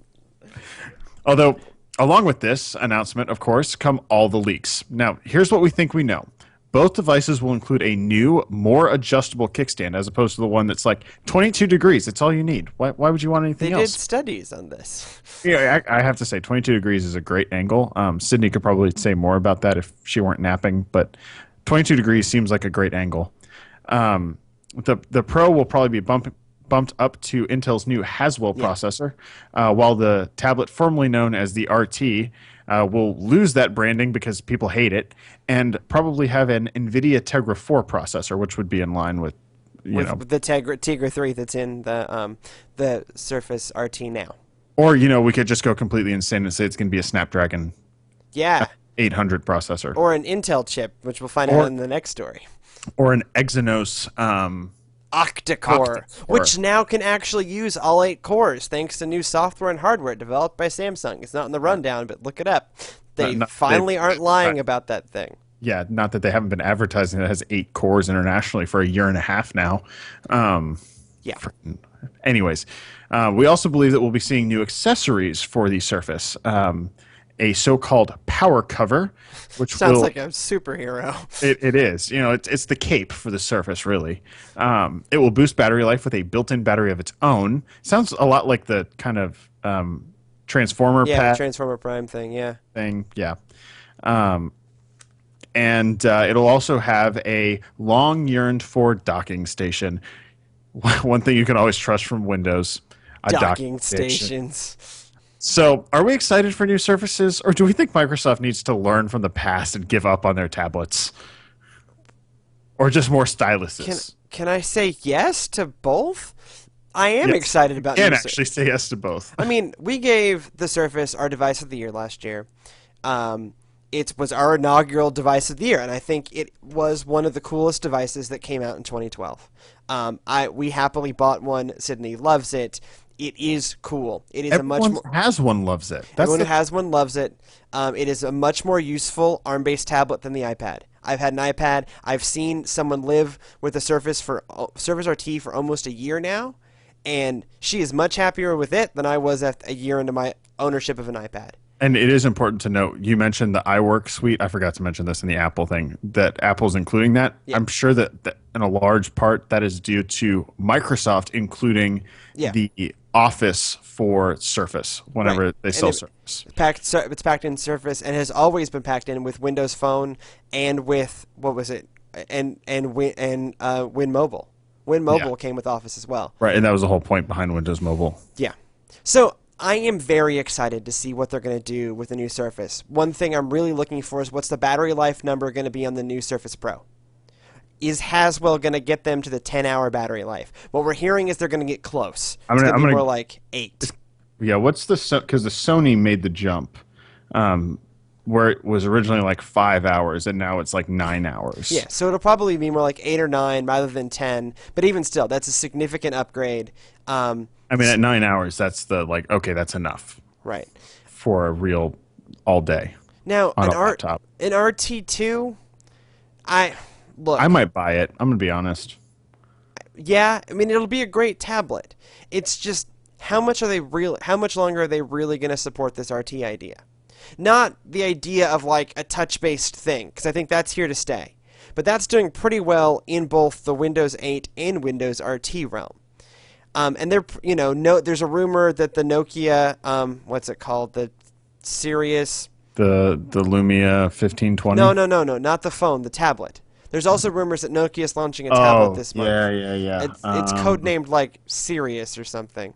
Although, along with this announcement, of course, come all the leaks. Now, here's what we think we know. Both devices will include a new, more adjustable kickstand as opposed to the one that's like 22 degrees. It's all you need. Why would you want They anything did else? studies on this. Yeah, I have to say, 22 degrees is a great angle. Sydney could probably say more about that if she weren't napping, but 22 degrees seems like a great angle. The Pro will probably be bumped up to Intel's new Haswell Yeah. processor, while the tablet formerly known as the RT will lose that branding because people hate it, and probably have an NVIDIA Tegra 4 processor, which would be in line with, With the Tegra 3 that's in the Surface RT now. or we could just go completely insane and say it's going to be a Snapdragon Yeah. 800 processor, Or an Intel chip, which we'll find out or in the next story. or an Exynos. Octa-core, Octa-core. which now can actually use all 8 cores thanks to new software and hardware developed by Samsung. It's not in the rundown, but look it up. They finally aren't lying about that thing. Yeah, not that they haven't been advertising that it has 8 cores internationally for a year and a half now. Yeah. Anyways, we also believe that we'll be seeing new accessories for the Surface. A so-called power cover, which Sounds will, like a superhero. it is. It's the cape for the Surface, really. It will boost battery life with a built-in battery of its own. Sounds a lot like the kind of Transformer Yeah, the pad Transformer Prime thing, yeah. thing. Yeah. And it'll also have a long yearned for docking station. One thing you can always trust from Windows, a Docking stations. So, are we excited for new Surfaces, or do we think Microsoft needs to learn from the past and give up on their tablets, or just more styluses? Can I say yes to both? I am Yes, excited about you can new actually say yes to both. I mean, we gave the Surface our device of the year last year. It was our inaugural device of the year, and I think it was one of the coolest devices that came out in 2012. We happily bought one. Sydney loves it. It is cool. It is Everyone a much more. has one loves it. Everyone who has one loves it. It is a much more useful ARM-based tablet than the iPad. I've had an iPad. I've seen someone live with a Surface RT for almost a year now, and she is much happier with it than I was at a year into my ownership of an iPad. And it is important to note, you mentioned the iWork suite. I forgot to mention this in the Apple thing, that Apple's including that. Yeah. I'm sure that in a large part that is due to Microsoft including the Office for Surface whenever they sell Surface. It's packed in Surface and has always been packed in with Windows Phone and with what was it and Win Mobile. Win Mobile came with Office as well. Right, and that was the whole point behind Windows Mobile. Yeah. So I am very excited to see what they're going to do with the new Surface. One thing I'm really looking for is what's the battery life number going to be on the new Surface Pro? Is Haswell going to get them to the 10-hour battery life? What we're hearing is they're going to get close. It's going to be more like 8. Yeah, what's because the Sony made the jump, where it was originally like 5 hours and now it's like 9 hours. Yeah, so it'll probably be more like 8 or 9 rather than 10. But even still, that's a significant upgrade. I mean, at 9 hours, that's okay, that's enough. Right. For a real all day. Now, on an a laptop. An RT2, look. I might buy it. I'm gonna be honest. Yeah, I mean it'll be a great tablet. It's just how much longer are they really going to support this RT idea? Not the idea of like a touch-based thing, because I think that's here to stay. but that's doing pretty well in both the Windows 8 and Windows RT realm. And they're, no, there's a rumor that the Nokia, what's it called, the Sirius. The Lumia 1520. No, not the phone, the tablet. There's also rumors that Nokia is launching a tablet Oh, this month. yeah. It's codenamed like Sirius or something.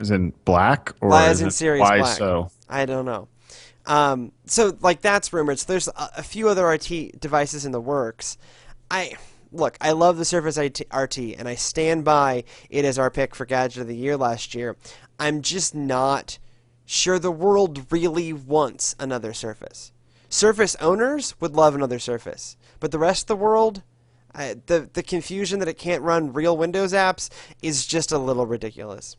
Is in black or As is in it Sirius why Black. so? I don't know. So like that's rumored. So there's a few other RT devices in the works. I love the Surface RT, and I stand by it as our pick for Gadget of the Year last year. I'm just not sure the world really wants another Surface. Surface owners would love another Surface, but the rest of the world, the confusion that it can't run real Windows apps is just a little ridiculous.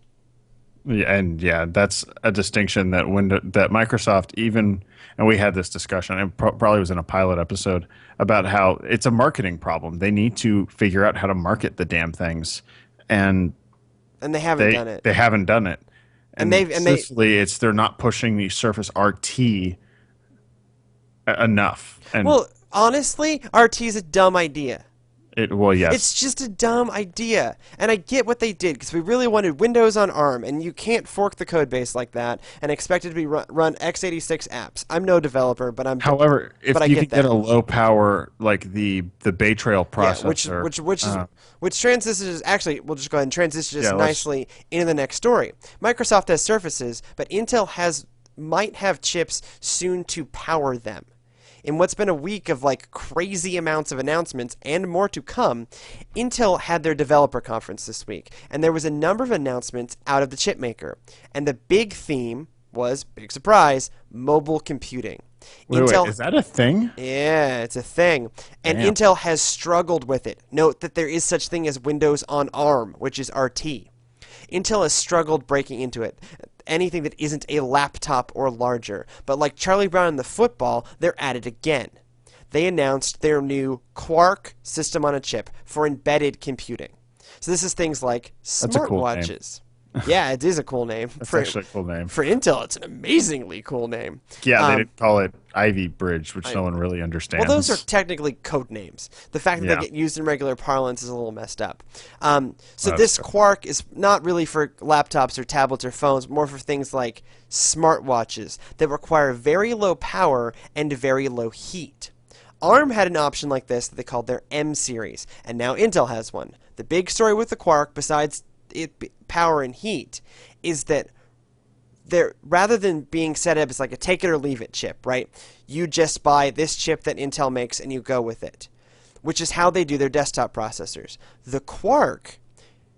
Yeah, and yeah, that's a distinction that Microsoft even, and we had this discussion. It probably was in a pilot episode about how it's a marketing problem. They need to figure out how to market the damn things, and they haven't done it. They haven't done it, and they're not pushing the Surface RT enough. And well, honestly, RT is a dumb idea. Yes. It's just a dumb idea. And I get what they did, because we really wanted Windows on ARM, and you can't fork the code base like that and expect it to be run x86 apps. I'm no developer, but I'm... However, if you could get a low power, like the Bay Trail processor... Yeah, which transitions... Actually, we'll just go ahead and transition nicely into the next story. Microsoft has Surfaces, but Intel might have chips soon to power them. In what's been a week of like crazy amounts of announcements and more to come, Intel had their developer conference this week, and there was a number of announcements out of the chip maker. And the big theme was, big surprise, mobile computing. Wait, is that a thing? Yeah, it's a thing. And Damn. Intel has struggled with it. Note that there is such thing as Windows on ARM, which is RT. Intel has struggled breaking into it. Anything that isn't a laptop or larger. But like Charlie Brown and the football, they're at it again. They announced their new Quark system on a chip for embedded computing. So this is things like smartwatches. Yeah, it is a cool name. That's actually a cool name. For Intel, it's an amazingly cool name. Yeah, they didn't call it Ivy Bridge, which no one really understands. Well, those are technically code names. The fact that they get used in regular parlance is a little messed up. So this Quark is not really for laptops or tablets or phones, more for things like smartwatches that require very low power and very low heat. ARM had an option like this that they called their M series, and now Intel has one. The big story with the Quark, besides power and heat, is that rather than being set up as like a take it or leave it chip, right? You just buy this chip that Intel makes and you go with it, which is how they do their desktop processors. The Quark,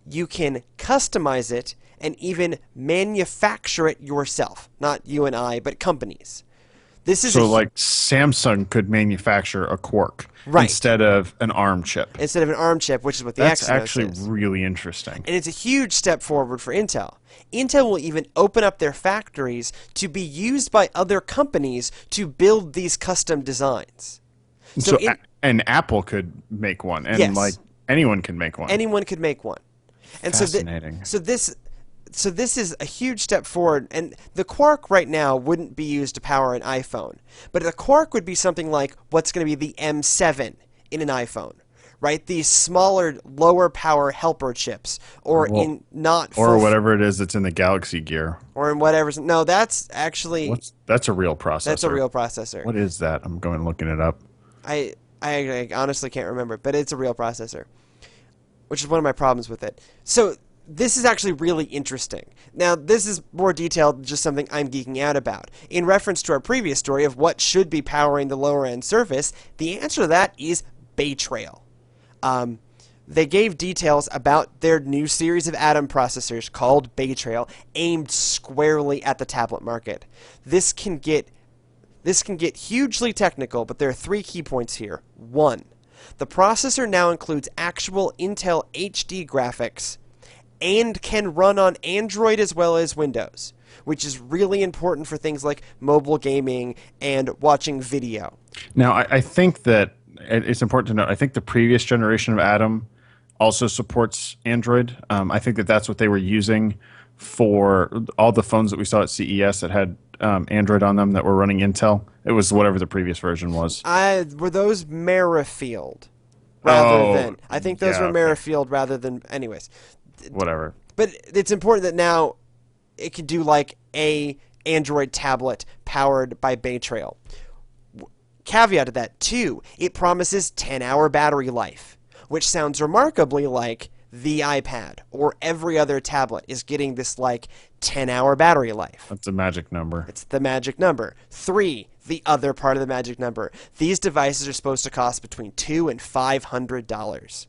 you can customize it and even manufacture it yourself. Not you and I, but companies. This is like Samsung could manufacture a Quark instead of an ARM chip. Instead of an ARM chip, which is what the That's Exynos actually is. really interesting. And it's a huge step forward for Intel. Intel will even open up their factories to be used by other companies to build these custom designs. And Apple could make one, and like anyone can make one. Anyone could make one. And fascinating. So this is a huge step forward, and the Quark right now wouldn't be used to power an iPhone. But the Quark would be something like what's going to be the M7 in an iPhone, right? These smaller, lower power helper chips, or whatever it is that's in the Galaxy Gear. Or in whatever's... No, that's actually... That's a real processor. That's a real processor. What is that? I'm going and looking it up. I honestly can't remember, but it's a real processor, which is one of my problems with it. So... this is actually really interesting. Now, this is more detailed than just something I'm geeking out about. In reference to our previous story of what should be powering the lower-end Surface, the answer to that is Bay Trail. They gave details about their new series of Atom processors called Bay Trail, aimed squarely at the tablet market. This can get hugely technical, but there are 3 key points here. 1. The processor now includes actual Intel HD graphics and can run on Android as well as Windows, which is really important for things like mobile gaming and watching video. Now, I think that it's important to note, I think the previous generation of Atom also supports Android. I think that that's what they were using for all the phones that we saw at CES that had Android on them that were running Intel? It was whatever the previous version was. Were those Merrifield rather Oh, than? I think those yeah, were okay. Merrifield rather than. Anyways, Whatever. but it's important that now it can do like a Android tablet powered by Bay Trail. Caveat to that too, it promises 10-hour battery life, which sounds remarkably like the iPad or every other tablet is getting this like 10-hour battery life. That's a magic number. It's the magic number. 3, the other part of the magic number. These devices are supposed to cost between $200 and $500.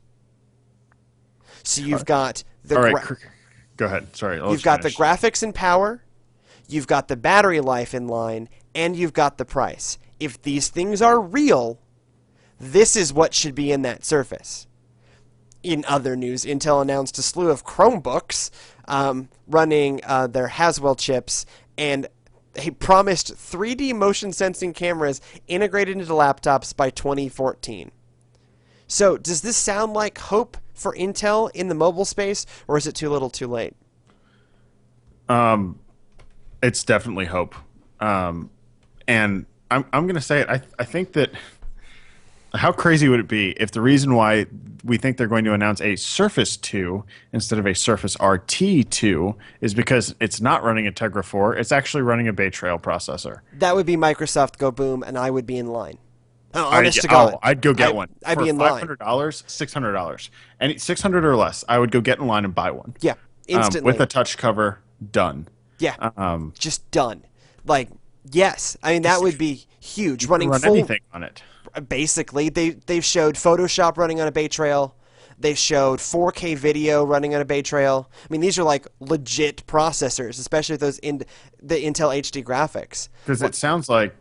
So you've got the All right, go ahead. Sorry, you've got the graphics and power, you've got the battery life in line, and you've got the price. If these things are real, this is what should be in that Surface. In other news, Intel announced a slew of Chromebooks running their Haswell chips, and they promised 3D motion sensing cameras integrated into laptops by 2014. So, does this sound like hope for Intel in the mobile space, or is it too little too late? It's definitely hope. And I'm going to say it. I think that how crazy would it be if the reason why we think they're going to announce a Surface 2 instead of a Surface RT 2 is because it's not running a Tegra 4, it's actually running a Bay Trail processor. That would be Microsoft go boom, and I would be in line. Oh, honest to God. I'd go get one. I'd For be in line. $500, $600. And $600 or less, I would go get in line and buy one. Yeah, instantly. With a touch cover, done. Yeah, just done. Like, yes. I mean, that would be huge. Running run full anything on it. Basically, they've showed Photoshop running on a Bay Trail. They showed 4K video running on a Bay Trail. I mean, these are like legit processors, especially those the Intel HD graphics. Because it sounds like,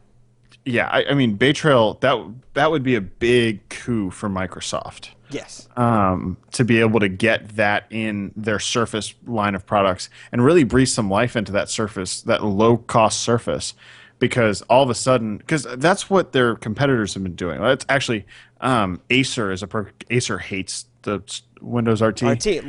yeah, I mean, Bay Trail, that would be a big coup for Microsoft. Yes. To be able to get that in their Surface line of products and really breathe some life into that Surface, that low-cost Surface. Because all of a sudden, because that's what their competitors have been doing. That's actually Acer Acer hates the Windows RT.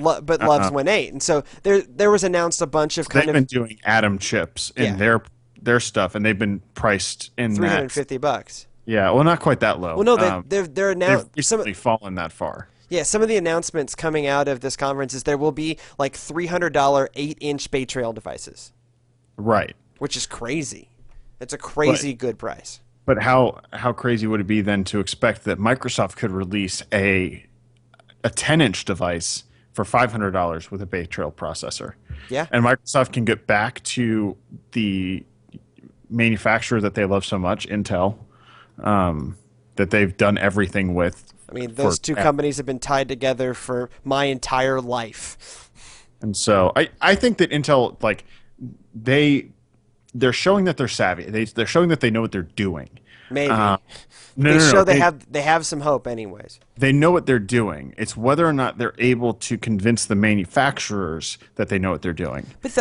But loves Win 8, and so there was announced a bunch of They've been doing Atom chips in their stuff, and they've been priced in $350. Yeah, well, not quite that low. Well, no, they're now they've recently fallen that far. Yeah, some of the announcements coming out of this conference is there will be like $300 8-inch Bay Trail devices. Right. Which is crazy. It's a crazy good price. But how crazy would it be then to expect that Microsoft could release a 10-inch device for $500 with a Bay Trail processor? Yeah. And Microsoft can get back to the manufacturer that they love so much, Intel, that they've done everything with. I mean, those two companies have been tied together for my entire life. And so I think that Intel, like, they're showing that they're savvy. They're showing that they know what they're doing. Maybe. They have some hope anyways. They know what they're doing. It's whether or not they're able to convince the manufacturers that they know what they're doing. But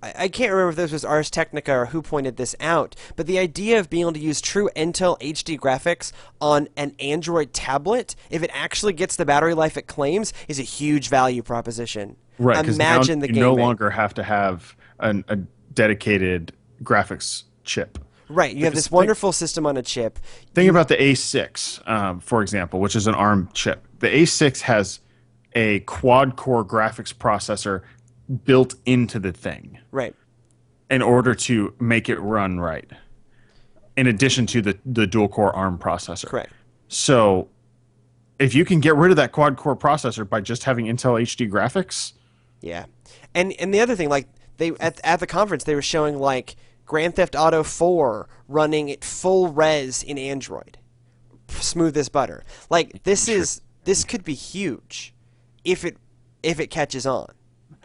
I can't remember if this was Ars Technica or who pointed this out, but the idea of being able to use true Intel HD graphics on an Android tablet, if it actually gets the battery life it claims, is a huge value proposition. Right, because now you gaming. no longer have to have a dedicated graphics chip. Right, you have this wonderful system on a chip. Think about the A6, for example, which is an ARM chip. The A6 has a quad-core graphics processor built into the thing. Right. In order to make it run right. In addition to the dual-core ARM processor. Correct. So if you can get rid of that quad-core processor by just having Intel HD graphics... Yeah. And the other thing, like, they at the conference, they were showing, like, Grand Theft Auto 4 running at full res in Android. Smooth as butter. Like, this could be huge if it catches on.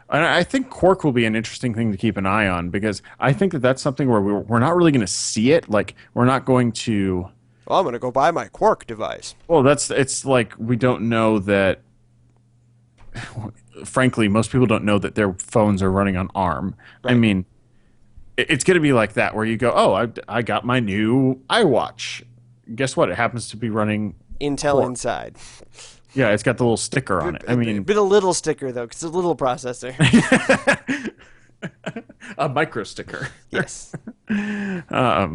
And I think Quark will be an interesting thing to keep an eye on, because I think that that's something where we're not really going to see it. Like, we're not going to... Well, I'm going to go buy my Quark device. Well, it's like we don't know that... Frankly, most people don't know that their phones are running on ARM. Right. I mean, it's going to be like that, where you go, oh, I got my new iWatch. Guess what? It happens to be running... Intel Quark. inside. Yeah, it's got the little sticker on it. I mean, but a little sticker though, because it's a little processor. A micro sticker. Yes. I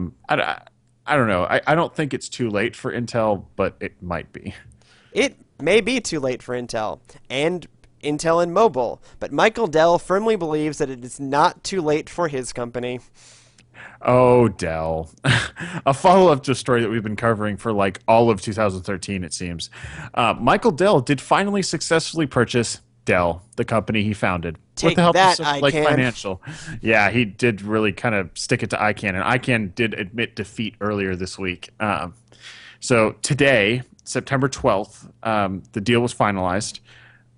don't know. I don't think it's too late for Intel, but it might be. It may be too late for Intel and Intel and mobile, but Michael Dell firmly believes that it is not too late for his company. Oh, Dell. A follow-up to a story that we've been covering for like all of 2013, it seems. Michael Dell did finally successfully purchase Dell, the company he founded, with Take the help of that, Silver Lake ICANN. Financial. Yeah, he did really kind of stick it to ICANN, and ICANN did admit defeat earlier this week. So today, September 12th, the deal was finalized.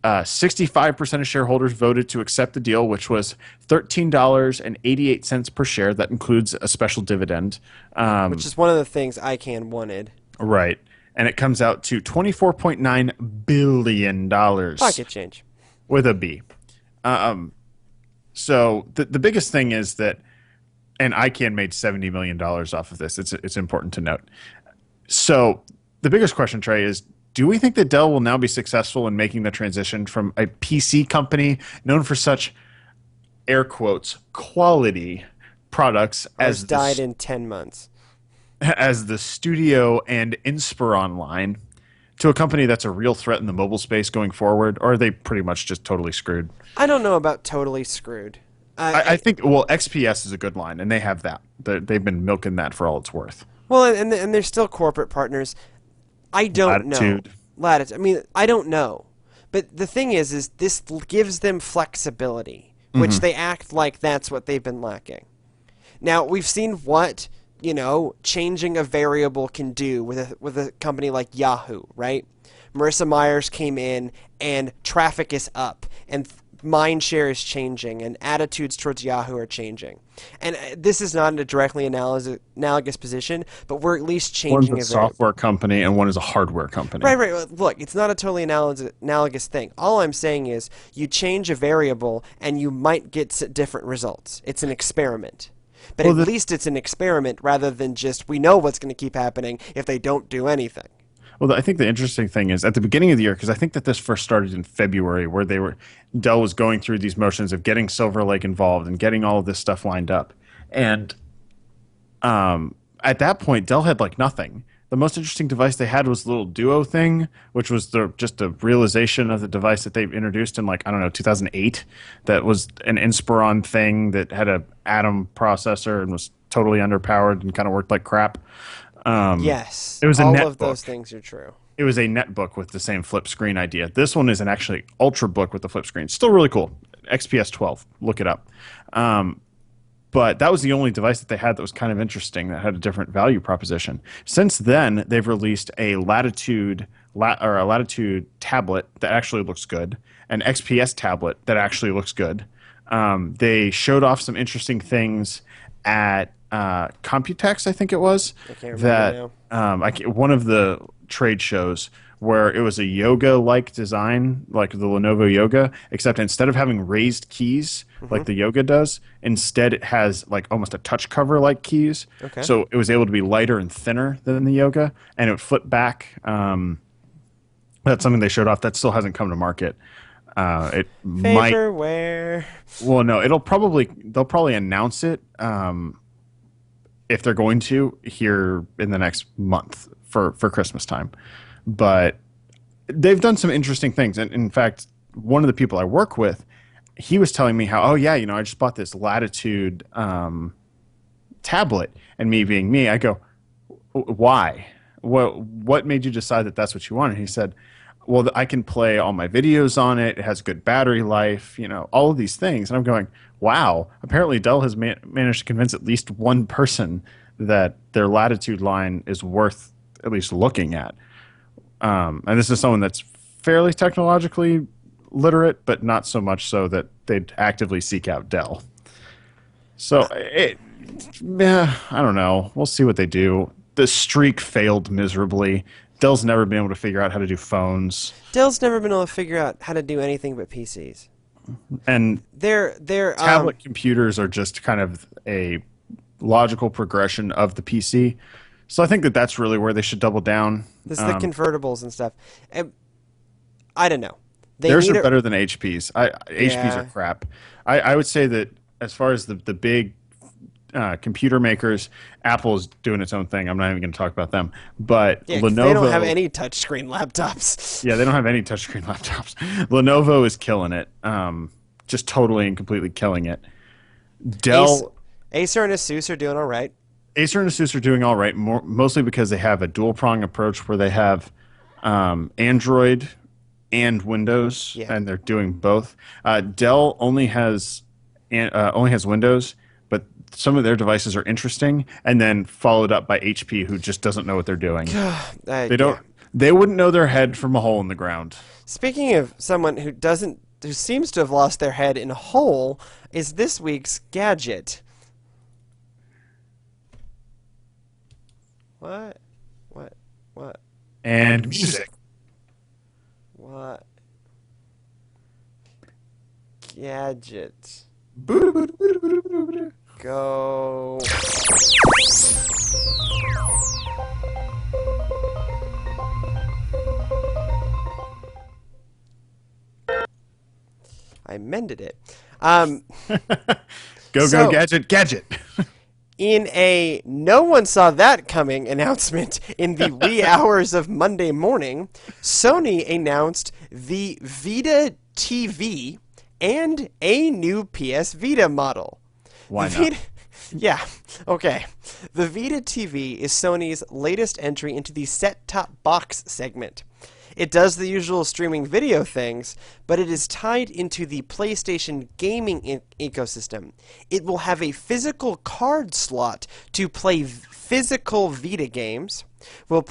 65% of shareholders voted to accept the deal, which was $13.88 per share. That includes a special dividend. Which is one of the things ICANN wanted. Right. And it comes out to $24.9 billion Pocket change. with a B. So the biggest thing is that, and ICANN made $70 million off of this. It's important to note. So the biggest question, Trey, is do we think that Dell will now be successful in making the transition from a PC company known for such, air quotes, quality products as died in 10 months as the Studio and Inspiron line to a company that's a real threat in the mobile space going forward? Or are they pretty much just totally screwed? I don't know about totally screwed. I think, well, XPS is a good line, and they have that. They've been milking that for all it's worth. Well, and they're still corporate partners. I don't know. Latitude. I mean, I don't know. But the thing is this gives them flexibility, which they act like that's what they've been lacking. Now, we've seen what, changing a variable can do with a company like Yahoo, right? Marissa Myers came in and traffic is up and mind share is changing and attitudes towards Yahoo are changing. And this is not a directly analogous position, but we're at least changing One's a software company and one is a hardware company. Right. Look, it's not a totally analogous thing. All I'm saying is you change a variable and you might get different results. It's an experiment. But at least it's an experiment rather than just we know what's going to keep happening if they don't do anything. Well, I think the interesting thing is at the beginning of the year, because I think that this first started in February, where Dell was going through these motions of getting Silver Lake involved and getting all of this stuff lined up. And at that point, Dell had like nothing. The most interesting device they had was the little Duo thing, which was just a realization of the device that they introduced in 2008. That was an Inspiron thing that had a Atom processor and was totally underpowered and kind of worked like crap. Yes, it was all of those things are true. It was a netbook with the same flip screen idea. This one is an actually ultrabook with the flip screen. Still really cool. XPS 12. Look it up. But that was the only device that they had that was kind of interesting, that had a different value proposition. Since then, they've released a Latitude tablet that actually looks good, an XPS tablet that actually looks good. They showed off some interesting things at Computex, I think it was. I can't remember now. One of the trade shows where it was a yoga-like design, like the Lenovo Yoga, except instead of having raised keys like the Yoga does, instead it has like almost a touch cover-like keys. Okay. So it was able to be lighter and thinner than the Yoga, and it would flip back. That's something they showed off that still hasn't come to market. It Vaporware. Well, no, they'll probably announce it if they're going to here in the next month for Christmas time. But they've done some interesting things. And in fact, one of the people I work with, he was telling me how, I just bought this Latitude tablet. And me being me, I go, why? What made you decide that that's what you wanted? He said, well, I can play all my videos on it. It has good battery life, all of these things. And I'm going, wow, apparently Dell has managed to convince at least one person that their Latitude line is worth at least looking at. And this is someone that's fairly technologically literate, but not so much so that they'd actively seek out Dell. So, I don't know. We'll see what they do. The streak failed miserably. Dell's never been able to figure out how to do phones. Dell's never been able to figure out how to do anything but PCs. And their tablet computers are just kind of a logical progression of the PC. So I think that that's really where they should double down. This is the convertibles and stuff. I don't know. Theirs are better than HP's. HP's are crap. I would say that as far as the big computer makers, Apple's doing its own thing. I'm not even going to talk about them. But Yeah, because they don't have Lenovo, any touchscreen laptops. yeah, they don't have any touchscreen laptops. Lenovo is killing it, just totally and completely killing it. Ace, Dell, Acer and Asus are doing all right. Acer and Asus are doing all right, mostly because they have a dual prong approach where they have Android and Windows, Yeah. and they're doing both. Dell only has Windows, but some of their devices are interesting, and then followed up by HP, who just doesn't know what they're doing. They don't. Yeah. They wouldn't know their head from a hole in the ground. Speaking of someone who seems to have lost their head in a hole, is this week's gadget. What? What? What? And music. What? Gadget. Go. I mended it. Go, gadget, gadget. In a no one saw that coming announcement in the wee hours of Monday morning, Sony announced the Vita TV and a new PS Vita model. Why The not? Vita, yeah, okay. The Vita TV is Sony's latest entry into the set-top box segment. It does the usual streaming video things, but it is tied into the PlayStation gaming ecosystem. It will have a physical card slot to play physical Vita games. Will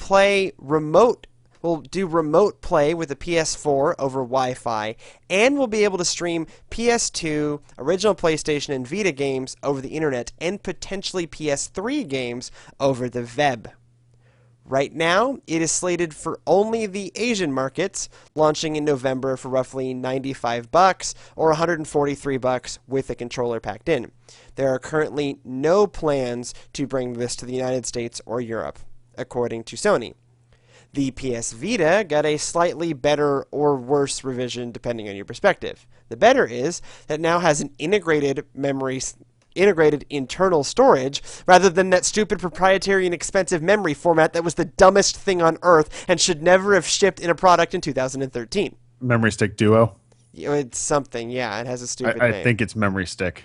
do remote play with the PS4 over Wi-Fi, and will be able to stream PS2, original PlayStation, and Vita games over the internet, and potentially PS3 games over the web. Right now, it is slated for only the Asian markets, launching in November for roughly $95 or $143 with a controller packed in. There are currently no plans to bring this to the United States or Europe, according to Sony. The PS Vita got a slightly better or worse revision depending on your perspective. The better is that it now has an integrated internal storage rather than that stupid proprietary and expensive memory format that was the dumbest thing on earth and should never have shipped in a product in 2013. Memory Stick Duo. It's something, yeah. It has a stupid I name. think it's Memory Stick.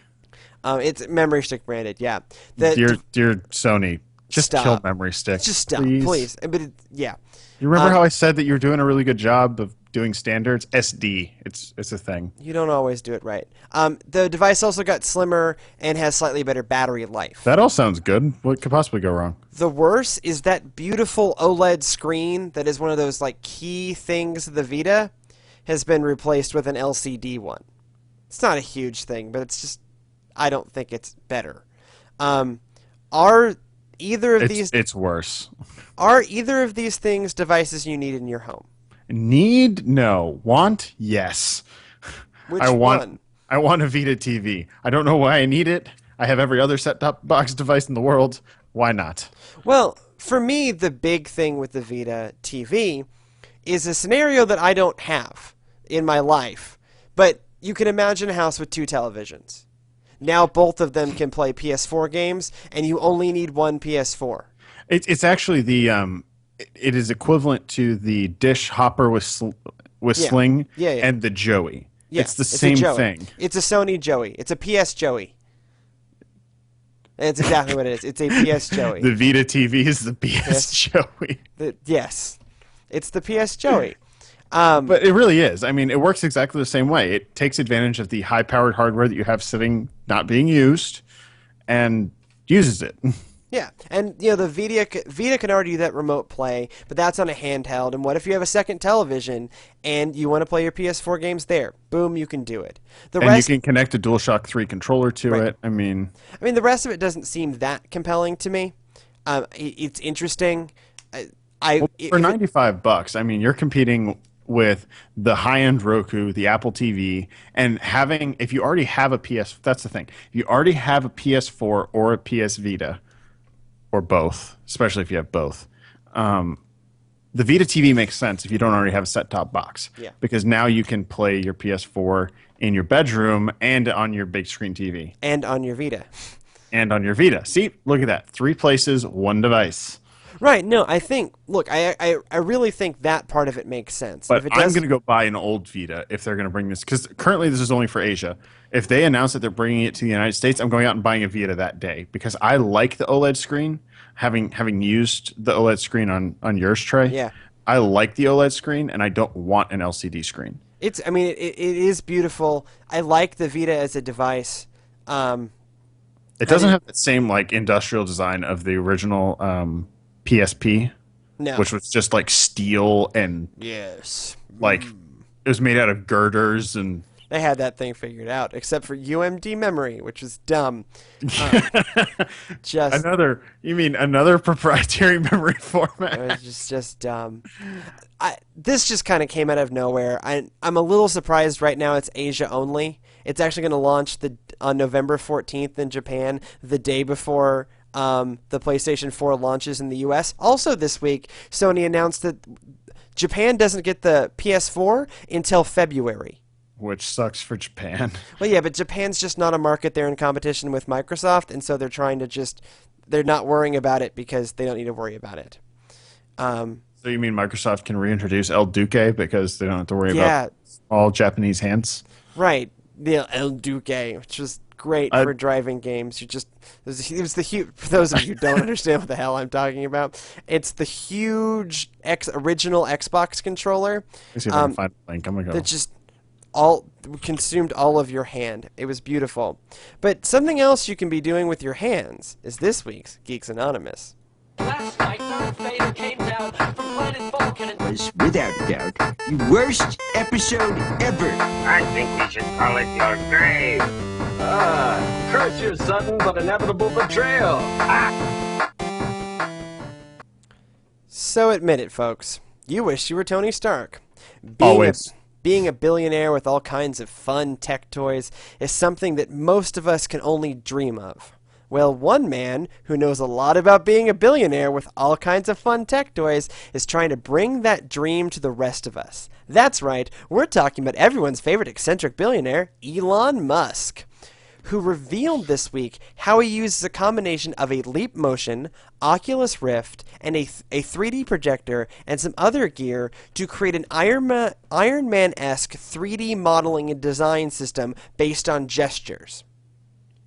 It's Memory Stick branded, yeah. Dear Sony, just stop. kill Memory Stick. Just stop, please. But yeah. You remember how I said that you're doing a really good job of doing standards? SD, it's a thing. You don't always do it right. The device also got slimmer and has slightly better battery life. That all sounds good. What could possibly go wrong? The worst is that beautiful OLED screen that is one of those like key things of the Vita has been replaced with an LCD one. It's not a huge thing, but it's just I don't think it's better. Are either of these It's worse. Are either of these things devices you need in your home? Need? No. Want? Yes. Which one? one? I want a Vita TV. I don't know why I need it. I have every other set-top box device in the world. Why not? Well, for me, the big thing with the Vita TV is a scenario that I don't have in my life. But you can imagine a house with two televisions. Now both of them can play PS4 games, and you only need one PS4. It's actually it is equivalent to the dish hopper with sling and the Joey. Yeah, it's the same thing. It's a Sony Joey. It's a PS Joey. It's exactly what it is. It's a PS Joey. The Vita TV is the PS Joey. Yes. It's the PS Joey. But it really is. I mean, it works exactly the same way. It takes advantage of the high-powered hardware that you have sitting, not being used, and uses it. Yeah, and the Vita can already do that remote play, but that's on a handheld. And what if you have a second television and you want to play your PS4 games there? Boom, you can do it. You can connect a DualShock 3 controller to it. I mean, the rest of it doesn't seem that compelling to me. It's interesting. For $95, I mean, you're competing with the high-end Roku, the Apple TV, and if you already have that's the thing. If you already have a PS4 or a PS Vita, or both, especially if you have both, the Vita TV makes sense if you don't already have a set-top box. Yeah. Because now you can play your PS4 in your bedroom and on your big screen TV And on your Vita. and on your Vita. See, look at that. 3 places, 1 device. Right. No, I think. Look, I really think that part of it makes sense. But If it I'm does, going to go buy an old Vita if they're going to bring this, because currently this is only for Asia. If they announce that they're bringing it to the United States, I'm going out and buying a Vita that day because I like the OLED screen. Having used the OLED screen on yours, Trey, yeah. I like the OLED screen, and I don't want an LCD screen. It's. I mean, it is beautiful. I like the Vita as a device. It doesn't have the same like industrial design of the original PSP, No. which was just like steel and Yes. like it was made out of girders and They had that thing figured out, except for UMD memory, which is dumb. Just you mean another proprietary memory format? it was just dumb. This just kind of came out of nowhere. I'm a little surprised right now it's Asia only. It's actually going to launch on November 14th in Japan, the day before the PlayStation 4 launches in the US. Also this week, Sony announced that Japan doesn't get the PS4 until February. Which sucks for Japan. Well, yeah, but Japan's just not a market. They're in competition with Microsoft, and so they're not worrying about it because they don't need to worry about it. So you mean Microsoft can reintroduce El Duque because they don't have to worry Yeah, about all Japanese hands? right. The El Duque, which was great for driving games. For those of you who don't understand what the hell I'm talking about, it's the huge original Xbox controller. Let's see if I can find a link. I'm gonna go. That just consumed all of your hand. It was beautiful. But something else you can be doing with your hands is this week's Geeks Anonymous. Last night, Darth Vader came down from planet Vulcan and Was, without doubt, the worst episode ever. I think we should call it your grave. curse your sudden but inevitable betrayal. So admit it, folks. You wish you were Tony Stark. Always. Being a billionaire with all kinds of fun tech toys is something that most of us can only dream of. Well, one man who knows a lot about being a billionaire with all kinds of fun tech toys is trying to bring that dream to the rest of us. That's right, we're talking about everyone's favorite eccentric billionaire, Elon Musk, who revealed this week how he uses a combination of a Leap Motion, Oculus Rift, and a 3D projector and some other gear to create an Iron Man-esque 3D modeling and design system based on gestures.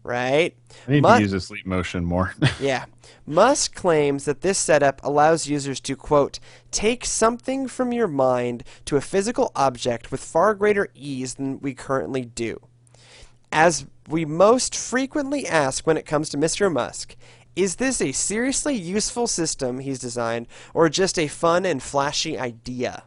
Right? I need to use this Leap Motion more. Yeah. Musk claims that this setup allows users to, quote, take something from your mind to a physical object with far greater ease than we currently do. As we most frequently ask when it comes to Mr. Musk, is this a seriously useful system he's designed or just a fun and flashy idea?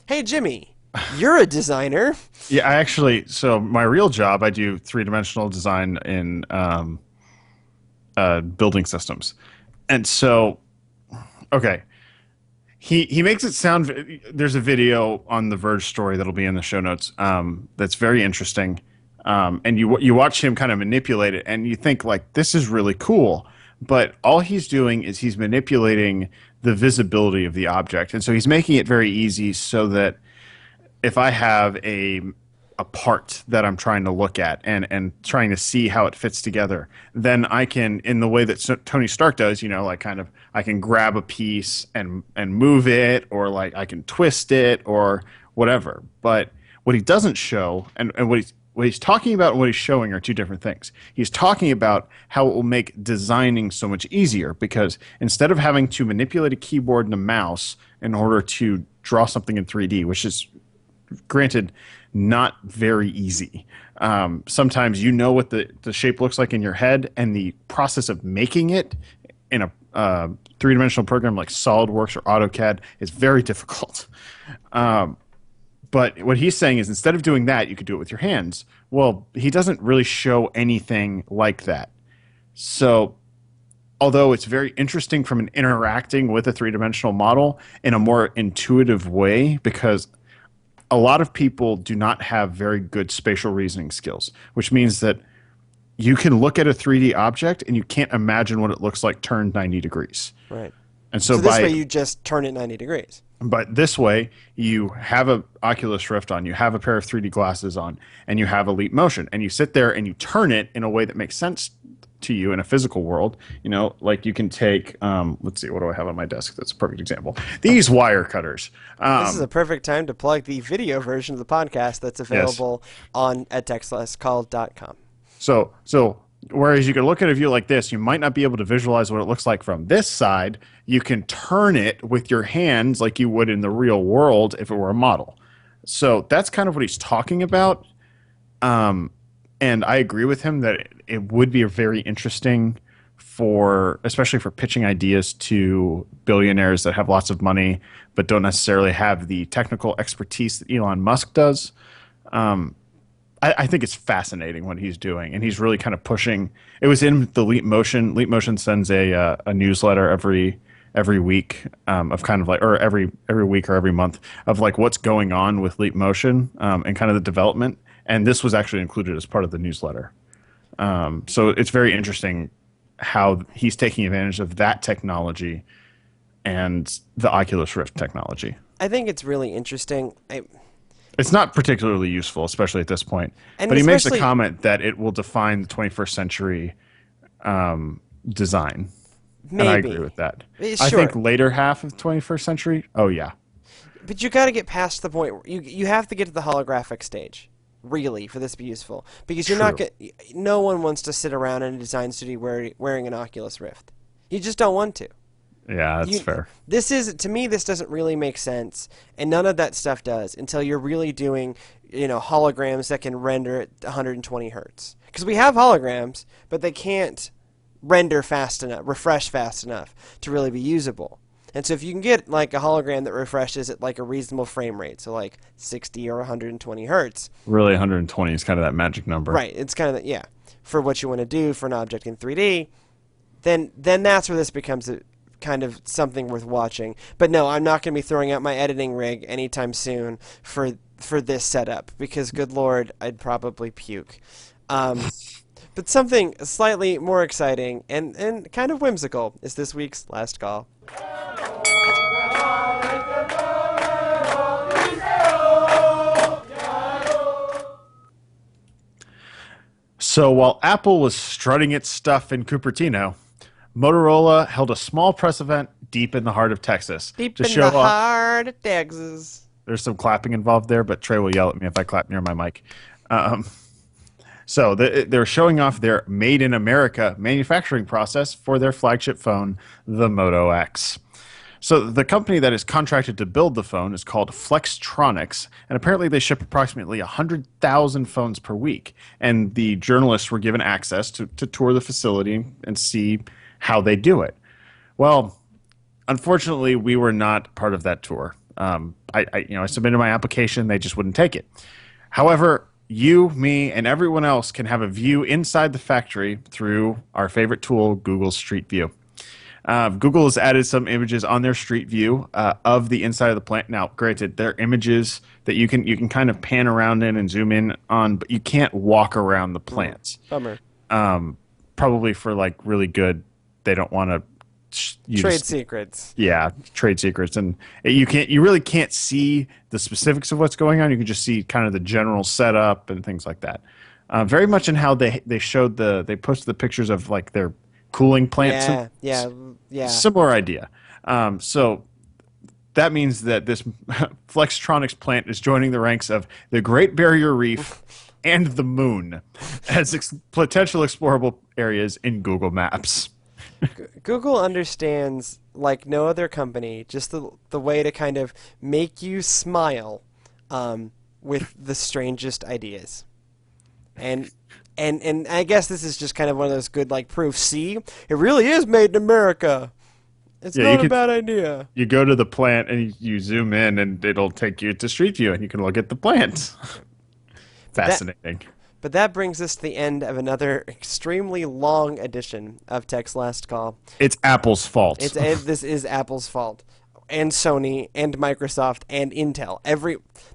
Hey, Jimmy. You're a designer. Yeah, so my real job, I do 3-dimensional design in building systems. And so, okay, he makes it sound, there's a video on the Verge story that'll be in the show notes that's very interesting. And you watch him kind of manipulate it, and you think, like, this is really cool. But all he's doing is he's manipulating the visibility of the object. And so he's making it very easy so that if I have a part that I'm trying to look at and trying to see how it fits together, then I can, in the way that Tony Stark does, like kind of, I can grab a piece and move it, or like I can twist it or whatever. But what he doesn't show, and what he's talking about and what he's showing are two different things. He's talking about how it will make designing so much easier, because instead of having to manipulate a keyboard and a mouse in order to draw something in 3D, which is granted not very easy. Sometimes you know what the shape looks like in your head, and the process of making it in a 3-dimensional program like SolidWorks or AutoCAD is very difficult. But what he's saying is, instead of doing that, you could do it with your hands. Well, he doesn't really show anything like that. So although it's very interesting from an interacting with a 3-dimensional model in a more intuitive way, because a lot of people do not have very good spatial reasoning skills, which means that you can look at a 3D object and you can't imagine what it looks like turned 90 degrees. Right. And so this way you just turn it 90 degrees. But this way, you have a Oculus Rift on, you have a pair of 3D glasses on, and you have Elite Motion, and you sit there and you turn it in a way that makes sense to you in a physical world. Like you can take, let's see, what do I have on my desk? That's a perfect example. These wire cutters. This is a perfect time to plug the video version of the podcast that's available on at textlesscall.com. So whereas you can look at a view like this, you might not be able to visualize what it looks like from this side. You can turn it with your hands like you would in the real world if it were a model. So that's kind of what he's talking about. And I agree with him that it would be very interesting especially for pitching ideas to billionaires that have lots of money but don't necessarily have the technical expertise that Elon Musk does. I think it's fascinating what he's doing, and he's really kind of pushing. It was in the Leap Motion. Leap Motion sends a newsletter every week of kind of like, or every week or every month of like what's going on with Leap Motion and kind of the development. And this was actually included as part of the newsletter. So it's very interesting how he's taking advantage of that technology and the Oculus Rift technology. I think it's really interesting. It's not particularly useful, especially at this point. But he makes a comment that it will define the 21st century design. Maybe. And I agree with that. Sure. I think later half of the 21st century, oh yeah. But you got to get past the point where you have to get to the holographic stage, really, for this to be useful. Because no one wants to sit around in a design studio wearing an Oculus Rift. You just don't want to. Yeah, that's fair. To me, this doesn't really make sense, and none of that stuff does until you're really doing, holograms that can render at 120 hertz. Because we have holograms, but they can't refresh fast enough to really be usable. And so if you can get like a hologram that refreshes at like a reasonable frame rate, so like 60 or 120 hertz. Really, 120 is kind of that magic number. Right. It's kind of for what you want to do for an object in 3D. Then that's where this becomes kind of something worth watching. But no, I'm not going to be throwing out my editing rig anytime soon for this setup because, good Lord, I'd probably puke. But something slightly more exciting and kind of whimsical is this week's Last Call. So while Apple was strutting its stuff in Cupertino, Motorola held a small press event deep in the heart of Texas. Heart of Texas. There's some clapping involved there, but Trey will yell at me if I clap near my mic. So they're showing off their Made in America manufacturing process for their flagship phone, the Moto X. So the company that is contracted to build the phone is called Flextronics, and apparently they ship approximately 100,000 phones per week. And the journalists were given access to tour the facility and see how they do it. Well, unfortunately, we were not part of that tour. I submitted my application; they just wouldn't take it. However, you, me, and everyone else can have a view inside the factory through our favorite tool, Google Street View. Google has added some images on their Street View of the inside of the plant. Now, granted, they're images that you can kind of pan around in and zoom in on, but you can't walk around the plants. Bummer. Probably for like really good. They don't want to trade secrets. Yeah, trade secrets, and you really can't see the specifics of what's going on. You can just see kind of the general setup and things like that. Very much in how they posted the pictures of like their cooling plants. Yeah. Similar idea. So that means that this Flextronics plant is joining the ranks of the Great Barrier Reef and the moon as potential explorable areas in Google Maps. Google understands, like no other company, just the way to kind of make you smile with the strangest ideas. And I guess this is just kind of one of those good like proofs. See, it really is made in America. It's not a bad idea. You go to the plant and you zoom in, and it'll take you to Street View, and you can look at the plants. Fascinating. But that brings us to the end of another extremely long edition of Tech's Last Call. It's Apple's fault. This is Apple's fault. And Sony and Microsoft and Intel.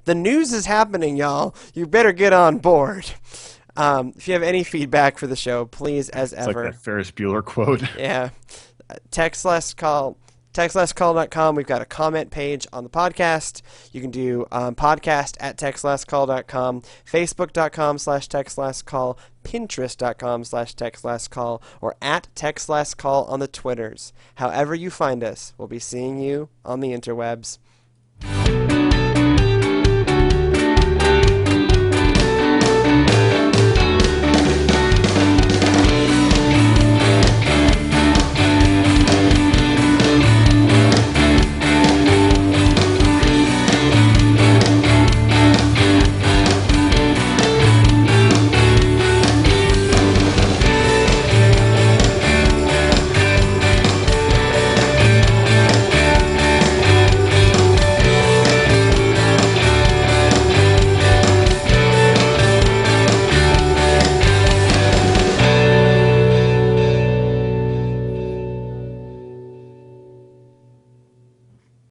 The news is happening, y'all. You better get on board. If you have any feedback for the show, please, as ever. It's like that Ferris Bueller quote. Yeah. Tech's Last Call, TextLessCall.com. We've got a comment page on the podcast. You can do podcast at TextLessCall.com, Facebook.com/TextLessCall, Pinterest.com/TextLessCall, or at TextLessCall on the Twitters. However you find us, we'll be seeing you on the interwebs.